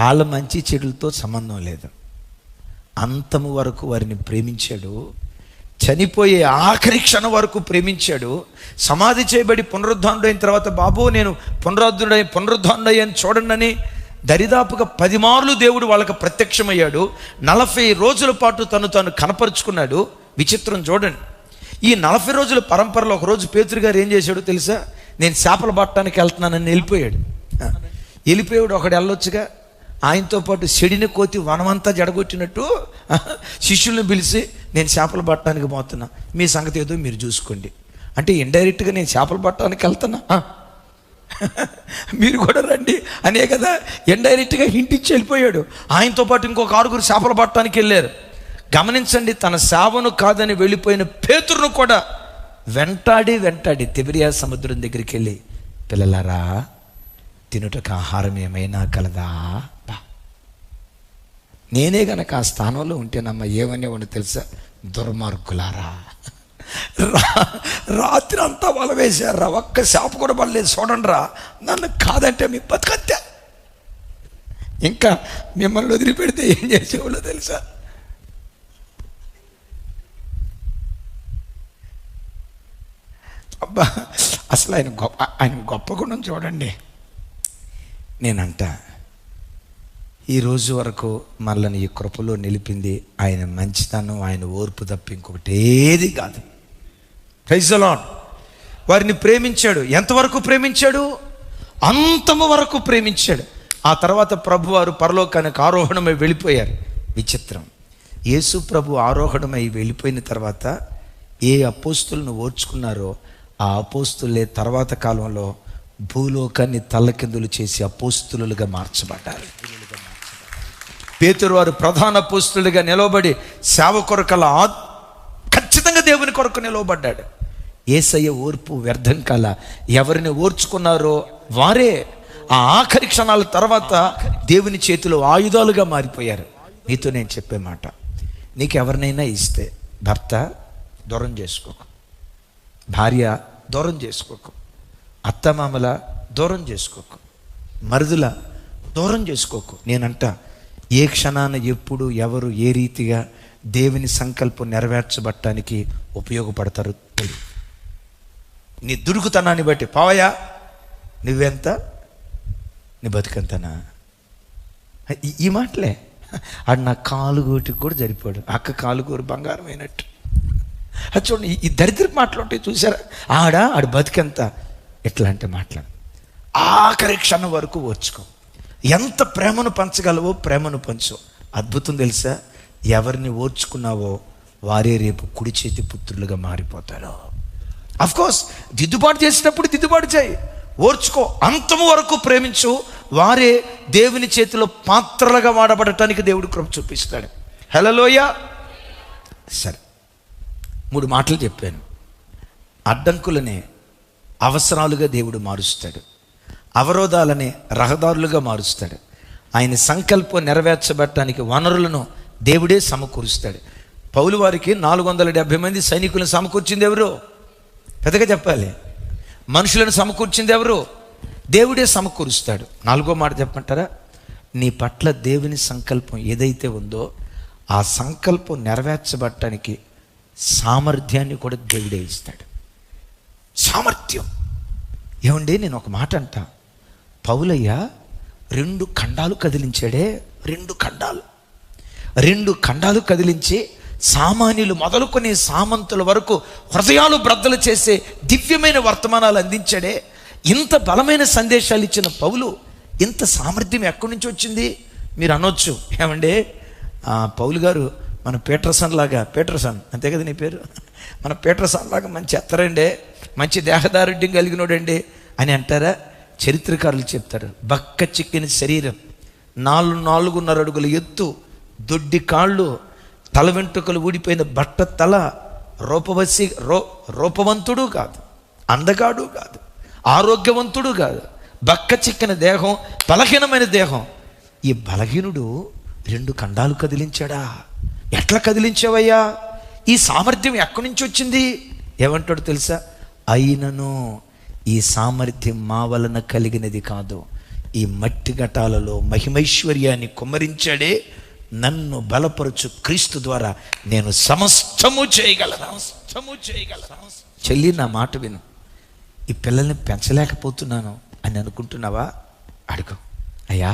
వాళ్ళ మంచి చెడులతో సంబంధం లేదు. అంతము వరకు వారిని ప్రేమించాడు. చనిపోయే ఆఖరి క్షణం వరకు ప్రేమించాడు. సమాధి చేయబడి పునరుద్ధానుడైన తర్వాత, బాబు నేను పునరుద్ధానుడయ్యని చూడండి అని దరిదాపుగా 10 మార్లు దేవుడు వాళ్ళకి ప్రత్యక్షమయ్యాడు. 40 రోజుల పాటు తను కనపరుచుకున్నాడు. విచిత్రం చూడండి, ఈ 40 రోజుల పరంపరలో ఒకరోజు పేతురు గారు ఏం చేశాడో తెలుసా, నేను చేపలు పట్టడానికి వెళ్తున్నానని వెళ్ళిపోయాడు. ఒకడు వెళ్ళొచ్చుగా, ఆయనతో పాటు చెడిని కోతి వనమంతా జడగొట్టినట్టు శిష్యుల్ని పిలిచి, నేను చేపలు పట్టడానికి పోతున్నా, మీ సంగతి ఏదో మీరు చూసుకోండి అంటే ఇండైరెక్ట్గా నేను చేపలు పట్టడానికి వెళ్తున్నా, మీరు కూడా రండి అనే కదా ఇండైరెక్ట్గా హింట్ ఇచ్చి వెళ్ళిపోయాడు. ఆయనతో పాటు ఇంకొక 6 చేపలు పట్టడానికి వెళ్ళారు. గమనించండి, తన సేవను కాదని వెళ్ళిపోయిన పేతురును కూడా వెంటాడి తిబిరియా సముద్రం దగ్గరికి వెళ్ళి, పిల్లలారా తినుటకు ఆహారం ఏమైనా కలదా? నేనే గనక ఆ స్థానంలో ఉంటేనమ్మ ఏమనేవాడు తెలుసా, దుర్మార్గులారా రాత్రి అంతా వల వేశారా, ఒక్క చేప కూడా పడలేదు చూడండి రా, నన్ను కాదంటే మీ బతుకత్తే. ఇంకా మిమ్మల్ని వదిలిపెడితే ఏం చేసేవాళ్ళో తెలుసా, అబ్బా అసలు ఆయన గొప్ప గుణం చూడండి. నేనంట ఈ రోజు వరకు మనల్ని ఈ కృపలో నిలిపింది ఆయన మంచితనం, ఆయన ఓర్పు తప్ప ఇంకొకటి ఏది కాదు. Praise the lord. వారిని ప్రేమించాడు. ఎంతవరకు ప్రేమించాడు? అంతము వరకు ప్రేమించాడు. ఆ తర్వాత ప్రభు వారు పరలోకానికి ఆరోహణమై వెళ్ళిపోయారు. విచిత్రం, యేసు ప్రభు ఆరోహణమై వెళ్ళిపోయిన తర్వాత ఏ అపోస్తులను ఓర్చుకున్నారో ఆ అపోస్తులే తర్వాత కాలంలో భూలోకాన్ని తల్లకిందులు చేసి అపోస్తులుగా మార్చబడ్డారు. పేతురు వారు ప్రధాన అపోస్తులుగా నిలవబడి సేవ కొరకలా ఖచ్చితంగా దేవుని కొరకు నిలవబడ్డాడు. యేసయ్య ఓర్పు వ్యర్థం కాల. ఎవరిని ఓర్చుకున్నారో వారే ఆ ఆఖరి క్షణాల తర్వాత దేవుని చేతిలో ఆయుధాలుగా మారిపోయారు. నీతో నేను చెప్పే మాట, నీకు ఎవరినైనా ఇస్తే భర్త దూరం చేసుకోకు, భార్య దూరం చేసుకోకు, అత్తమామల దూరం చేసుకోకు, మరుదుల దూరం చేసుకోకు. నేనంట ఏ క్షణాన ఎప్పుడు ఎవరు ఏ రీతిగా దేవుని సంకల్పం నెరవేర్చబట్టడానికి ఉపయోగపడతారు. నీ దుడుకుతనాన్ని బట్టి పావయ్యా నువ్వెంత, నీ బతుకంతనా, ఈ మాటలే. ఆడు నా కాలుగోటికి కూడా సరిపోడు, అక్క కాలుగోరు బంగారం అయినట్టు. అది చూడండి, ఈ దరిద్ర మాటలు ఉంటాయి చూసారా, ఆడు బతికెంత, ఎట్లాంటి మాట్లాడు. ఆఖరి క్షణం వరకు ఓర్చుకో. ఎంత ప్రేమను పంచగలవో ప్రేమను పంచు. అద్భుతం తెలుసా, ఎవరిని ఓర్చుకున్నావో వారే రేపు కుడి చేతి పుత్రులుగా మారిపోతారు. అఫ్కోర్స్ దిద్దుబాటు చేసేటప్పుడు దిద్దుబాటు చేయి, ఓర్చుకో, అంతము వరకు ప్రేమించు. వారే దేవుని చేతిలో పాత్రలుగా వాడబడటానికి దేవుడు కృప చూపిస్తాడు. హల్లెలూయా. సరే, 3 మాటలు చెప్పాను. అడ్డంకులనే అవసరాలుగా దేవుడు మారుస్తాడు, అవరోధాలనే రహదారులుగా మారుస్తాడు. ఆయన సంకల్పం నెరవేర్చబడటానికి వనరులను దేవుడే సమకూరుస్తాడు. పౌలు వారికి 470 మంది సైనికులను సమకూర్చింది ఎవరు? పెద్దగా చెప్పాలి. మనుషులను సమకూర్చింది ఎవరు? దేవుడే సమకూరుస్తాడు. 4వ మాట చెప్పమంటారా? నీ పట్ల దేవుని సంకల్పం ఏదైతే ఉందో ఆ సంకల్పం నెరవేర్చబడటానికి సామర్థ్యాన్ని కూడా దేవుడే ఇస్తాడు. సామర్థ్యం ఏమండి, నేను ఒక మాట అంట, పౌలయ్య 2 ఖండాలు కదిలించాడే, 2 ఖండాలు కదిలించి సామాన్యులు మొదలుకొని సామంతుల వరకు హృదయాలు బ్రద్దలు చేసే దివ్యమైన వర్తమానాలు అందించాడే. ఇంత బలమైన సందేశాలు ఇచ్చిన పౌలు ఇంత సామర్థ్యం ఎక్కడి నుంచి వచ్చింది? మీరు అనొచ్చు, ఏమండి పౌలు గారు మన పీటర్సన్ అంతే కదా నీ పేరు, మన పీటర్సన్ లాగా మంచి ఎత్తరండి, మంచి దేహదారుఢ్యం కలిగినోడండి, అని అంటారా? చరిత్రకారులు చెప్తారు, బక్క చిక్కిన శరీరం, 4.5 అడుగుల ఎత్తు, దొడ్డి కాళ్ళు, తల వెంట్రుకలు ఊడిపోయిన బట్ట తల, రూపవంతుడు కాదు, అందగాడు కాదు, ఆరోగ్యవంతుడు కాదు, బక్క చిక్కిన దేహం, బలహీనమైన దేహం. ఈ బలహీనుడు 2 ఖండాలు కదిలించాడా? ఎట్లా కదిలించావయ్యా? ఈ సామర్థ్యం ఎక్కడి నుంచి వచ్చింది? ఏమంటాడు తెలుసా? అయినను ఈ సామర్థ్యం మా వలన కలిగినది కాదు, ఈ మట్టి ఘటాలలో మహిమైశ్వర్యాన్ని కుమ్మరించాడే, నన్ను బలపరచు క్రీస్తు ద్వారా నేను సమస్తము చేయగలను. చెల్లి, నా మాట విను. ఈ పిల్లల్ని పెంచలేకపోతున్నాను అని అనుకుంటున్నావా? అడుగు, అయ్యా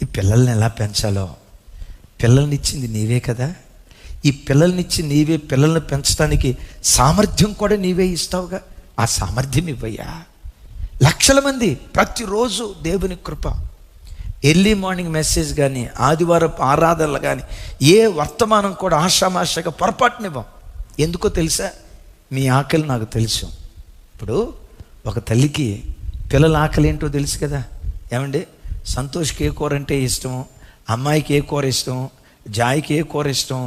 ఈ పిల్లల్ని ఎలా పెంచాలో, పిల్లల్నిచ్చింది నీవే కదా, ఈ పిల్లల్నిచ్చి నీవే, పిల్లల్ని పెంచడానికి సామర్థ్యం కూడా నీవే ఇస్తావుగా, ఆ సామర్థ్యం ఇవ్వయ్యా. లక్షల మంది ప్రతిరోజు దేవుని కృప, ఎర్లీ మార్నింగ్ మెసేజ్ కానీ, ఆదివారపు ఆరాధనలు కానీ, ఏ వర్తమానం కూడా ఆషామాషగా పొరపాటునివ్వం. ఎందుకో తెలుసా? మీ ఆకలి నాకు తెలుసు. ఇప్పుడు ఒక తల్లికి పిల్లల ఆకలి ఏంటో తెలుసు కదా. ఏమండి, సంతోష్కి ఏ కూర అంటే ఇష్టం, అమ్మాయికి ఏ కూర ఇష్టం, జాయికి ఏ కూర ఇష్టం,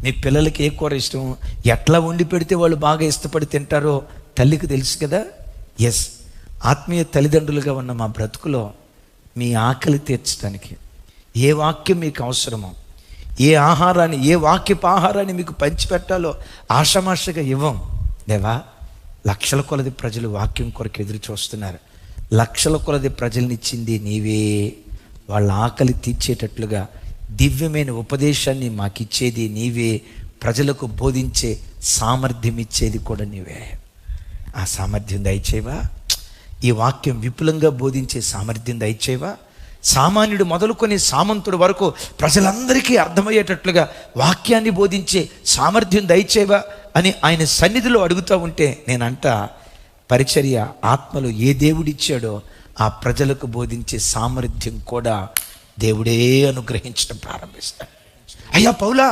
మీ పిల్లలకి ఏ కూర ఇష్టం, ఎట్లా వండి పెడితే వాళ్ళు బాగా ఇష్టపడి తింటారో తల్లికి తెలుసు కదా. ఎస్, ఆత్మీయ తల్లిదండ్రులుగా ఉన్న మా బ్రతుకులో మీ ఆకలి తీర్చడానికి ఏ వాక్యం మీకు అవసరమో, ఏ ఆహారాన్ని, ఏ వాక్యపు ఆహారాన్ని మీకు పంచిపెట్టాలో ఆషామాషగా ఇవ్వం. దేవా, లక్షల కొలది ప్రజలు వాక్యం కొరకు ఎదురు చూస్తున్నారు. లక్షల కొలది ప్రజలనిచ్చింది నీవే. వాళ్ళ ఆకలి తీర్చేటట్లుగా దివ్యమైన ఉపదేశాన్ని మాకిచ్చేది నీవే. ప్రజలకు బోధించే సామర్థ్యం ఇచ్చేది కూడా నీవే. ఆ సామర్థ్యం దయచేవా. ఈ వాక్యం విపులంగా బోధించే సామర్థ్యం దయచేవా. సామాన్యుడు మొదలుకొని సామంతుడు వరకు ప్రజలందరికీ అర్థమయ్యేటట్లుగా వాక్యాన్ని బోధించే సామర్థ్యం దయచేవా అని ఆయన సన్నిధిలో అడుగుతూ ఉంటే నేనంట, పరిచర్య ఆత్మలో ఏ దేవుడిచ్చాడో ఆ ప్రజలకు బోధించే సామర్థ్యం కూడా దేవుడే అనుగ్రహించడం ప్రారంభిస్తాడు. అయ్యా పౌలా,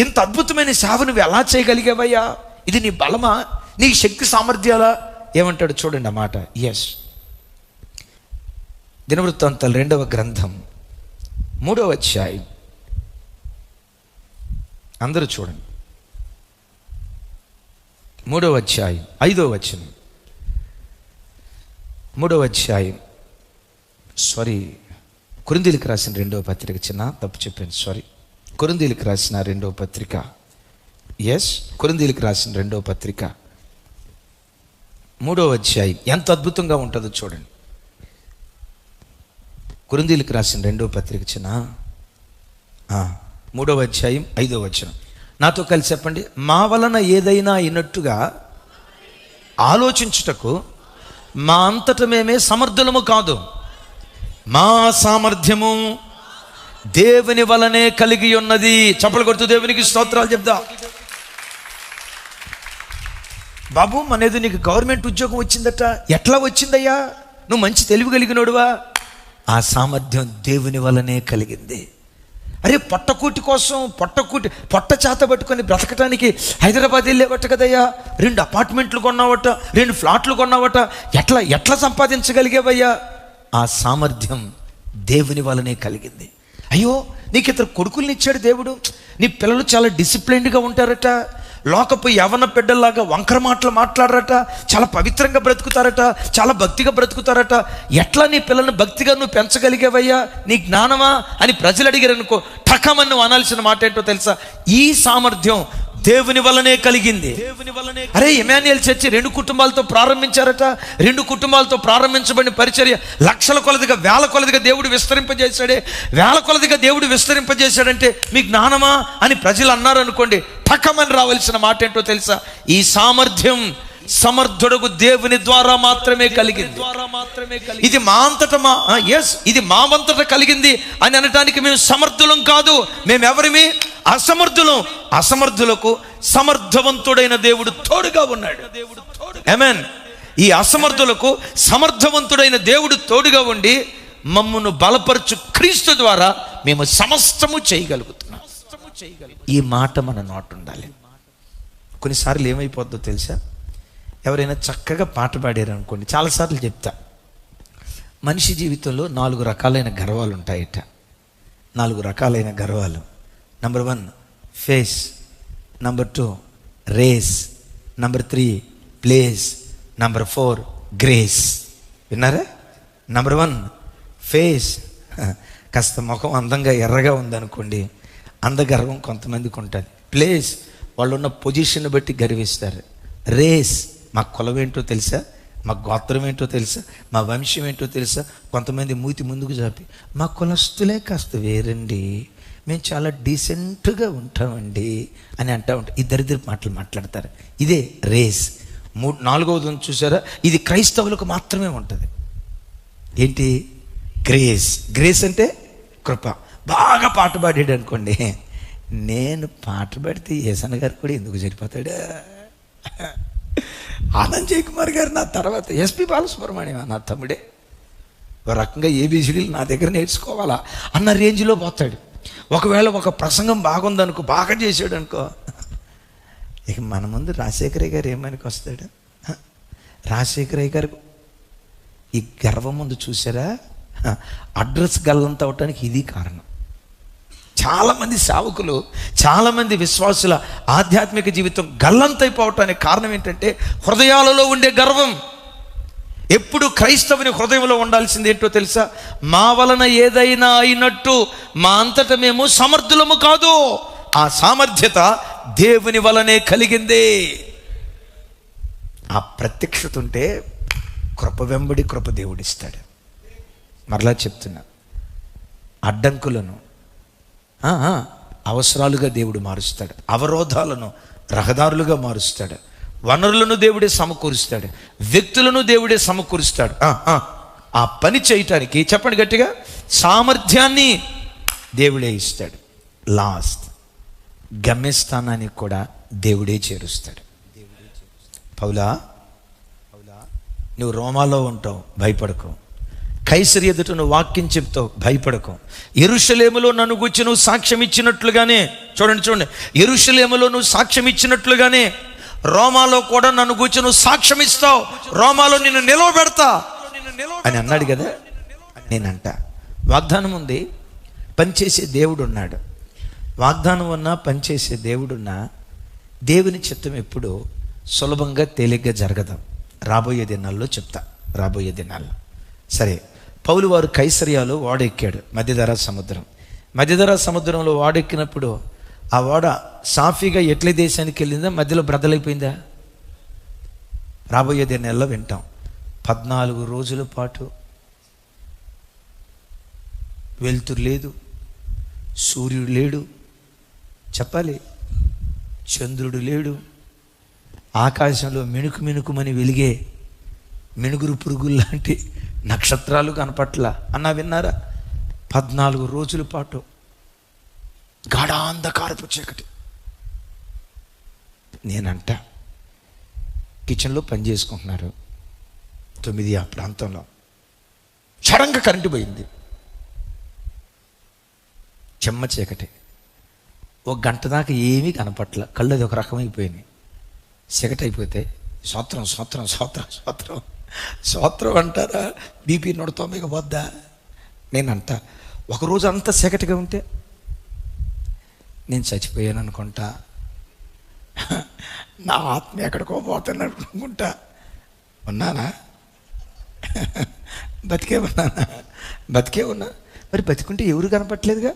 ఇంత అద్భుతమైన సేవ నువ్వు ఎలా చేయగలిగావయ్యా? ఇది నీ బలమా, నీ శక్తి సామర్థ్యాలా? ఏమంటాడు చూడండి ఆ మాట. ఎస్, దినవృత్తాంతాలు 2వ గ్రంథం 3వ అధ్యాయం, అందరూ చూడండి, 3వ అధ్యాయం 5వ వచనం. 3వ అధ్యాయం, కొరింథీయులకు రాసిన 2వ పత్రిక, చిన్న తప్పు చెప్పాను, కొరింథీయులకు రాసిన 2వ పత్రిక. ఎస్, కొరింథీయులకు రాసిన 2వ పత్రిక 3వ అధ్యాయం ఎంత అద్భుతంగా ఉంటుందో చూడండి. కొరింథీయులకు రాసిన 2వ పత్రిక, చిన్న 3వ అధ్యాయం 5వ వచనం. నాతో కలిసి చెప్పండి. మా వలన ఏదైనా అయినట్టుగా ఆలోచించుటకు మా అంతట మేమే సమర్థులము కాదు, మా సామర్థ్యము దేవుని వలనే కలిగి ఉన్నది. చప్పలు కొడుతూ దేవునికి స్తోత్రాలు చెప్దా. బాబు, మనేది నీకు గవర్నమెంట్ ఉద్యోగం వచ్చిందట, ఎట్లా వచ్చిందయ్యా? నువ్వు మంచి తెలివి కలిగినోడువా? ఆ సామర్థ్యం దేవుని వలనే కలిగింది. అరే, పొట్టకూటి కోసం పొట్ట చేత పట్టుకొని బ్రతకటానికి హైదరాబాద్ వెళ్ళేవట కదయ్యా, 2 అపార్ట్మెంట్లు కొన్నావట, 2 ఫ్లాట్లు కొన్నావట, ఎట్లా సంపాదించగలిగేవయ్యా? ఆ సామర్థ్యం దేవుని వలనే కలిగింది. అయ్యో, నీకు 2 కొడుకుల్ని ఇచ్చాడు దేవుడు, నీ పిల్లలు చాలా డిసిప్లైన్డ్గా ఉంటారట, లోకపు యవన బిడ్డల్లాగా వంకర మాటలు మాట్లాడరట, చాలా పవిత్రంగా బ్రతుకుతారట, చాలా భక్తిగా బ్రతుకుతారట. ఎట్లా నీ పిల్లల్ని భక్తిగా నువ్వు పెంచగలిగావయ్యా? నీ జ్ఞానమా అని ప్రజలు అడిగారు అనుకో, టకమని నువ్వు అనాల్సిన మాట ఏంటో తెలుసా? ఈ సామర్థ్యం దేవుని వల్లనే కలిగింది. అరే, ఇమాన్యుయల్ చర్చి 2 కుటుంబాలతో ప్రారంభించారట. 2 కుటుంబాలతో ప్రారంభించబడిన పరిచర్య లక్షల కొలదిగా, వేల కొలదిగా దేవుడు విస్తరింపజేశాడే. వేల కొలదిగా దేవుడు విస్తరింపజేశాడంటే మీ జ్ఞానమా అని ప్రజలు అన్నారు అనుకోండి, టకమని రావాల్సిన మాట ఏంటో తెలుసా? ఈ సామర్థ్యం సమర్థుడకు దేవుని ద్వారా మాత్రమే కలిగింది. ఇది మా అంతట ఇది మా వంతట కలిగింది అని అనటానికి మేము సమర్థులం కాదు. మేమెవరిమి? అసమర్థులం. అసమర్థులకు సమర్థవంతుడైన దేవుడు తోడుగా ఉన్నాడు. ఆమేన్. ఈ అసమర్థులకు సమర్థవంతుడైన దేవుడు తోడుగా ఉండి మమ్మను బలపరచు క్రీస్తు ద్వారా మేము సమస్తము చేయగలుగుతున్నాం. ఈ మాట మన నోట ఉండాలి. కొన్నిసార్లు ఏమైపోద్దో తెలుసా? ఎవరైనా చక్కగా పాట పాడారు అనుకోండి, చాలాసార్లు చెప్తా, మనిషి జీవితంలో 4 రకాలైన గర్వాలు ఉంటాయట. 4 రకాలైన గర్వాలు. Number 1 face, number 2 race, number 3 place, number 4 grace. విన్నారా? Number 1 face. కాస్త ముఖం అందంగా ఎర్రగా ఉందనుకోండి, అందగర్వం కొంతమందికి ఉంటుంది. ప్లేస్, వాళ్ళు ఉన్న పొజిషన్ బట్టి గర్విస్తారు. రేస్, మా కులం ఏంటో తెలుసా, మా గోత్రం ఏంటో తెలుసా, మా వంశం ఏంటో తెలుసా. కొంతమంది మూతి ముందుకు చాపి మా కులస్తులే కాస్త వేరండి, మేము చాలా డీసెంట్గా ఉంటామండి అని అంటూ ఉంటాం. ఈ దరిద్ర మాటలు మాట్లాడతారు. ఇదే రేస్. 4వది చూసారా, ఇది క్రైస్తవులకు మాత్రమే ఉంటుంది. ఏంటి? గ్రేస్. గ్రేస్ అంటే కృప. బాగా పాట పాడాడు అనుకోండి, నేను పాట పాడితే యేసన్న గారు కూడా ఎందుకు సరిపోతాడా, ఆనంద్ జయకుమార్ గారు నా తర్వాత, ఎస్పి బాలసుబ్రహ్మణ్యం నా తమ్ముడే, ఒక రకంగా ఏబిసిడీలు నా దగ్గర నేర్చుకోవాలా అన్న రేంజ్లో పోతాడు. ఒకవేళ ఒక ప్రసంగం బాగుందనుకో, బాగా చేశాడు అనుకో, ఇక మన ముందు రాజశేఖరయ్య గారు ఏమనికి వస్తాడు. రాజశేఖరయ్య గారు ఈ గర్వం ముందు చూసారా, అడ్రస్ గల్లంత అవటానికి ఇది కారణం. చాలామంది సేవకులు, చాలామంది విశ్వాసుల ఆధ్యాత్మిక జీవితం గల్లంతైపోవటానికి కారణం ఏంటంటే హృదయాలలో ఉండే గర్వం. ఎప్పుడు క్రైస్తవుని హృదయంలో ఉండాల్సింది ఏంటో తెలుసా? మా వలన ఏదైనా అయినట్టు మా అంతటా మేము సమర్థులము కాదు, ఆ సామర్థ్యత దేవుని వలనే కలిగిందే. ఆ ప్రత్యక్షత ఉంటే కృప వెంబడి కృప దేవుడిస్తాడు. మరలా చెప్తున్నా, అడ్డంకులను అవసరాలుగా దేవుడు మారుస్తాడు, అవరోధాలను రహదారులుగా మారుస్తాడు, వనరులను దేవుడే సమకూరుస్తాడు, వ్యక్తులను దేవుడే సమకూరుస్తాడు. ఆ పని చేయటానికి చెప్పండి గట్టిగా, సామర్థ్యాన్ని దేవుడే ఇస్తాడు. లాస్ట్ గమ్యస్థానానికి కూడా దేవుడే చేరుస్తాడు. పౌలా, నువ్వు రోమాలో ఉంటావు, భయపడకు. కైసరి ఎదుట నువ్వు వాక్యం చెప్తావు, భయపడకు. యెరూషలేములో నన్ను గురించి నువ్వు సాక్ష్యం ఇచ్చినట్లుగానే, చూడండి, యెరూషలేములో నువ్వు సాక్ష్యం ఇచ్చినట్లుగానే రోమాలో కూడా నన్ను గురించి నువ్వు సాక్ష్యం ఇస్తావు, రోమాలో నిన్ను నిలవబెడతా అని అన్నాడు కదా. నేనంట, వాగ్దానం ఉంది, పనిచేసే దేవుడు ఉన్నాడు. వాగ్దానం ఉన్నా, పనిచేసే దేవుడున్నా, దేవుని చిత్తం ఎప్పుడు సులభంగా తేలిగ్గా జరగదు. రాబోయే దినాల్లో చెప్తా, రాబోయే దినాల్లో. సరే, పౌలు వారు కైసరియాలో ఓడెక్కాడు, మధ్యధరా సముద్రం. మధ్యధరా సముద్రంలో ఓడెక్కినప్పుడు ఆ ఓడ సాఫీగా ఎట్లే దేశానికి వెళ్ళిందా, మధ్యలో బ్రదలైపోయిందా? రాబోయే నెలలో వింటాం. 14 రోజుల పాటు వెలుతురు లేదు, సూర్యుడు లేడు, చెప్పాలి, చంద్రుడు లేడు, ఆకాశంలో మిణుకు మిణుకుమని వెలిగే మిణుగురు పురుగుల్లాంటి నక్షత్రాలు కనపట్ల అన్నా, విన్నారా? 14 రోజుల పాటు గాఢాంధకారపు చీకటి. నేనంట, కిచెన్లో పని చేసుకుంటున్నారు, 9 ఆ ప్రాంతంలో సడన్గా కరెంటు పోయింది. చెమ్మ చీకటి, 1 గంట దాకా ఏమీ కనపట్ల, కళ్ళు అది ఒక రకమైపోయినాయి. చీకటి అయిపోతే స్తోత్రం స్తోత్రం స్తోత్రం స్తోత్రం స్తోత్రం అంటారా? బీపీ 190 పోద్దా? నేనంట, ఒకరోజు అంతా చీకటిగా ఉంటే నేను చచ్చిపోయాను అనుకుంటా, నా ఆత్మ ఎక్కడికో పోతాను అనుకుంటా. ఉన్నానా? బతికే ఉన్నానా? బతికే ఉన్నా. మరి బతికుంటే ఎవరు కనపట్లేదుగా,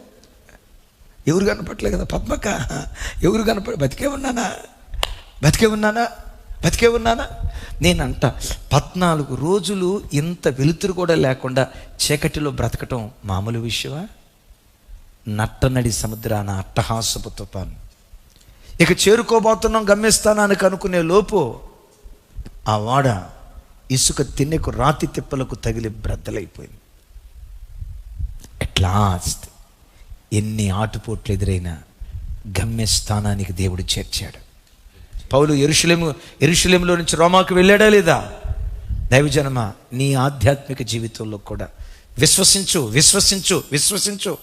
ఎవరు కనపట్లేదు కదా. పద్మక్క, ఎవరు బతికే ఉన్నానా? బతికే ఉన్నానా? బతికే ఉన్నానా? నేనంట, 14 రోజులు ఇంత వెలుతురు కూడా లేకుండా చీకటిలో బ్రతకటం మామూలు విషయమా? నట్టనడి సముద్రాన అట్టహాసపు తుఫాను. ఇక చేరుకోబోతున్నాం గమ్యస్థానానికి అనుకునే లోపు ఆ వాడ ఇసుక తిన్నెకు రాతి తిప్పలకు తగిలి బ్రద్దలైపోయింది. అట్ లాస్ట్ ఎన్ని ఆటుపోట్లు ఎదురైనా గమ్యస్థానానికి దేవుడు చేర్చాడు. పౌలు యెరూషలేములో నుంచి రోమాకు వెళ్ళాడా లేదా? దైవజనమా, నీ ఆధ్యాత్మిక జీవితంలో కూడా విశ్వసించు విశ్వసించు విశ్వసించు.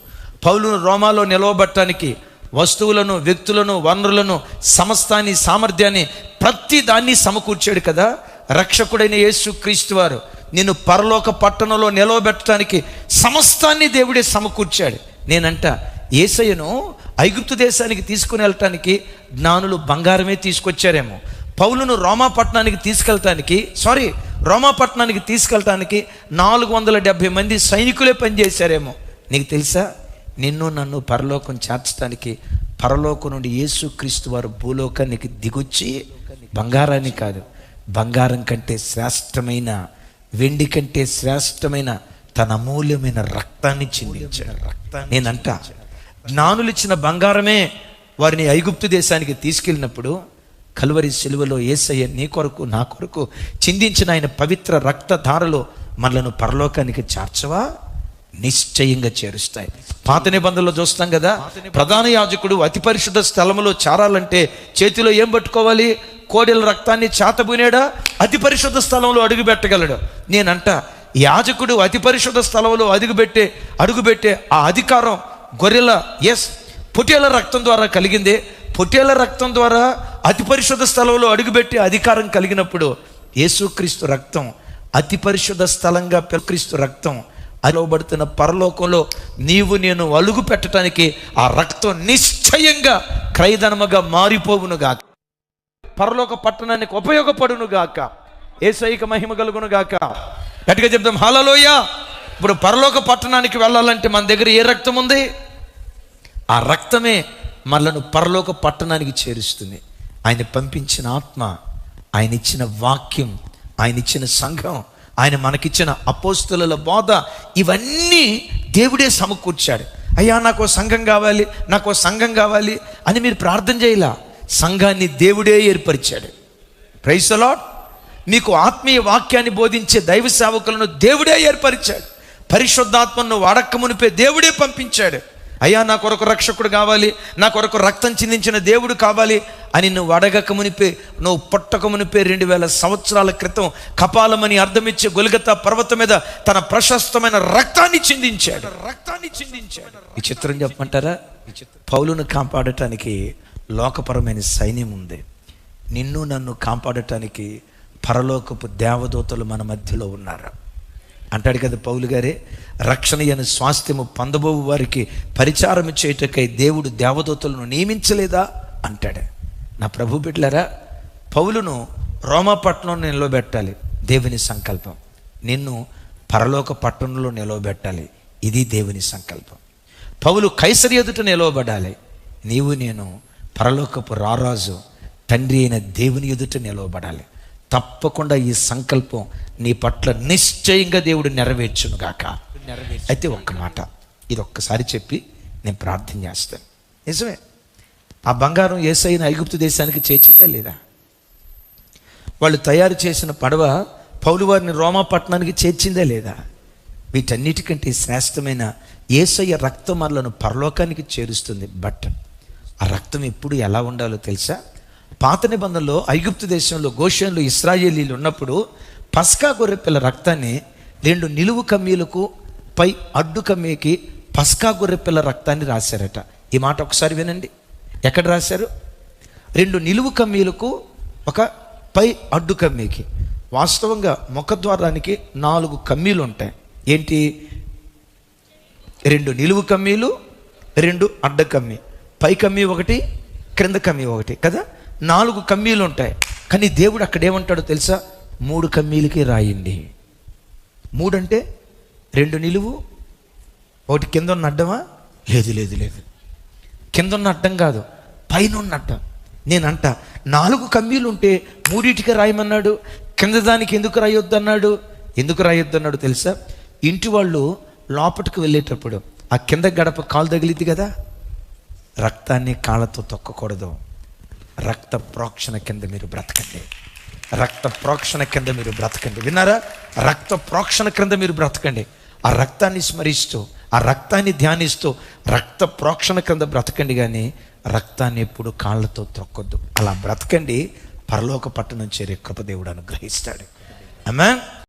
పౌలును రోమాలో నిలవబట్టడానికి వస్తువులను, వ్యక్తులను, వనరులను, సమస్తాన్ని, సామర్థ్యాన్ని, ప్రతి దాన్ని సమకూర్చాడు కదా రక్షకుడైన యేసు క్రీస్తు వారు. నిన్ను పరలోక పట్టణంలో నిలవబెట్టడానికి సమస్తాన్ని దేవుడే సమకూర్చాడు. నేనంట యేసయ్యను ఐగుప్తు దేశానికి తీసుకుని వెళ్ళటానికి జ్ఞానులు బంగారమే తీసుకొచ్చారేమో, పౌలును రోమాపట్నానికి తీసుకెళ్ళటానికి 470 మంది సైనికులే పనిచేశారేమో. నీకు తెలుసా, నిన్ను నన్ను పరలోకం చేర్చడానికి పరలోకం నుండి యేసుక్రీస్తు వారు భూలోకానికి దిగొచ్చి బంగారాన్ని కాదు, బంగారం కంటే శ్రేష్టమైన, వెండి కంటే శ్రేష్టమైన తన అమూల్యమైన రక్తాన్ని చిందించాడు. నేనంట జ్ఞానులు ఇచ్చిన బంగారమే వారిని ఐగుప్తు దేశానికి తీసుకెళ్ళినప్పుడు కల్వరి సిలువలో యేసయ్య నీ కొరకు నా కొరకు చిందించిన ఆయన పవిత్ర రక్తధారలో మనలను పరలోకానికి చేర్చవా? నిశ్చయంగా చేరుస్తాయి. పాత నిబంధనలో చూస్తాం కదా, ప్రధాన యాజకుడు అతి పరిశుద్ధ స్థలములో చేరాలంటే చేతిలో ఏం పట్టుకోవాలి? కోడెల రక్తాన్ని చేతబూనేడా అతి పరిశుద్ధ స్థలంలో అడుగు పెట్టగలడు. నేనంట యాజకుడు అతి పరిశుద్ధ స్థలంలో అడుగుపెట్టే ఆ అధికారం గొర్రెల పొట్టేల రక్తం ద్వారా కలిగిందే. పొట్టేల రక్తం ద్వారా అతి పరిశుద్ధ స్థలంలో అడుగుపెట్టే అధికారం కలిగినప్పుడు యేసుక్రీస్తు రక్తం అతి పరిశుద్ధ స్థలంగా, క్రీస్తు రక్తం అలవబడుతున్న పరలోకంలో నీవు నేను అలుగు పెట్టడానికి ఆ రక్తం నిశ్చయంగా క్రయధనముగా మారిపోవునుగాక, పరలోక పట్టణానికి ఉపయోగపడునుగాక, యేసయ్యకి మహిమ కలుగునుగాక. గట్టిగా చెప్దాం హల్లెలూయా. ఇప్పుడు పరలోక పట్టణానికి వెళ్ళాలంటే మన దగ్గర ఏ రక్తం ఉంది? ఆ రక్తమే మనలను పరలోక పట్టణానికి చేరుస్తుంది. ఆయన పంపించిన ఆత్మ, ఆయన ఇచ్చిన వాక్యం, ఆయన ఇచ్చిన సంఘం, ఆయన మనకిచ్చిన అపోస్తలుల బోధ, ఇవన్నీ దేవుడే సమకూర్చాడు. అయ్యా నాకు సంఘం కావాలి అని మీరు ప్రార్థన చేయలా. సంఘాన్ని దేవుడే ఏర్పరిచాడు. Praise the lord. మీకు ఆత్మీయ వాక్యాన్ని బోధించే దైవ సేవకులను దేవుడే ఏర్పరిచాడు. పరిశుద్ధాత్మను వాడక మునిపే దేవుడే పంపించాడు. అయ్యా నా కొరకు రక్షకుడు కావాలి, నా కొరకు రక్తం చిందించిన దేవుడు కావాలి అని నువ్వు అడగక మునిపే, నువ్వు పుట్టక మునిపే 2000 సంవత్సరాల క్రితం కపాలమని అర్థమిచ్చే గొల్గొతా పర్వతం మీద తన ప్రశస్తమైన రక్తాన్ని చిందించాడు. ఈ చిత్రం చెప్పమంటారా? పౌలును కాపాడటానికి లోకపరమైన సైన్యం ఉంది, నిన్ను నన్ను కాపాడటానికి పరలోకపు దేవదూతలు మన మధ్యలో ఉన్నారు అంటాడు కదా పౌలు గారే. రక్షణ అనే స్వాస్థ్యము పొందబోవు వారికి పరిచారం చేయటకై దేవుడు దేవదూతలను నియమించలేదా అంటాడు. నా ప్రభు బిడ్డలారా, పౌలును రోమాపట్నంలో నిలవబెట్టాలి, దేవుని సంకల్పం. నిన్ను పరలోక పట్టణంలో నిలవబెట్టాలి, ఇది దేవుని సంకల్పం. పౌలు కైసరి ఎదుట నిలవబడాలి, నీవు నేను పరలోకపు రారాజు తండ్రి అయిన దేవుని ఎదుట నిలవబడాలి. తప్పకుండా ఈ సంకల్పం నీ పట్ల నిశ్చయంగా దేవుడు నెరవేర్చునుగాక. అయితే ఒక్క మాట, ఇది ఒక్కసారి చెప్పి నేను ప్రార్థన చేస్తాను. నిజమే, ఆ బంగారం యేసయ్యను ఐగుప్తు దేశానికి చేర్చిందా లేదా? వాళ్ళు తయారు చేసిన పడవ పౌలు వారిని రోమా పట్టణానికి చేర్చిందా లేదా? వీటన్నిటికంటే శ్రేష్టమైన యేసయ్య రక్తం మనలను పరలోకానికి చేరుస్తుంది. బట్ ఆ రక్తం ఎప్పుడు ఎలా ఉండాలో తెలుసా? పాత నిబంధనలో ఐగుప్తు దేశంలో గోషేన్లో ఇశ్రాయేలీలు ఉన్నప్పుడు పస్కా గొర్రెపిల్ల రక్తాన్ని 2 నిలువు కమ్మీలకు పై అడ్డు కమ్మీకి పస్కా గొర్రెపిల్ల రక్తాన్ని రాశారట. ఈ మాట ఒకసారి వినండి. ఎక్కడ రాశారు? 2 నిలువు కమ్మీలకు ఒక పై అడ్డు కమ్మీకి. వాస్తవంగా ముఖద్వారానికి 4 కమ్మీలు ఉంటాయి. ఏంటి? 2 నిలువు కమ్మీలు, 2 అడ్డ కమ్మీ, పై కమ్మీ ఒకటి, క్రింద కమ్మీ ఒకటి కదా, 4 కమ్మీలు ఉంటాయి. కానీ దేవుడు అక్కడ ఏమంటాడో తెలుసా? 3 కమ్మీలకి రాయండి. 3 అంటే 2 నిలువు, ఒకటి కింద ఉన్న అడ్డమా? లేదు, కింద ఉన్న అడ్డం కాదు, పైన ఉన్న అడ్డం. నేనంట 4 కమ్మీలు ఉంటే 3టికి రాయమన్నాడు, కింద దానికి ఎందుకు రాయొద్దు అన్నాడు తెలుసా? ఇంటి వాళ్ళు లోపలికి వెళ్ళేటప్పుడు ఆ కింద గడప కాలు తగిలిద్ది కదా, రక్తాన్ని కాళ్ళతో తొక్కకూడదు. రక్త ప్రోక్షణ కింద మీరు బ్రతకండి, రక్త ప్రోక్షణ కింద మీరు బ్రతకండి. విన్నారా? రక్త ప్రోక్షణ కింద మీరు బ్రతకండి. ఆ రక్తాన్ని స్మరిస్తూ, ఆ రక్తాన్ని ధ్యానిస్తూ రక్త ప్రోక్షణ కింద బ్రతకండి, కానీ రక్తాన్ని ఎప్పుడు కాళ్ళతో త్రొక్కొద్దు. అలా బ్రతకండి, పరలోక పట్టణం చేరే కృప దేవుడు అనుగ్రహిస్తాడు. ఆమేన్.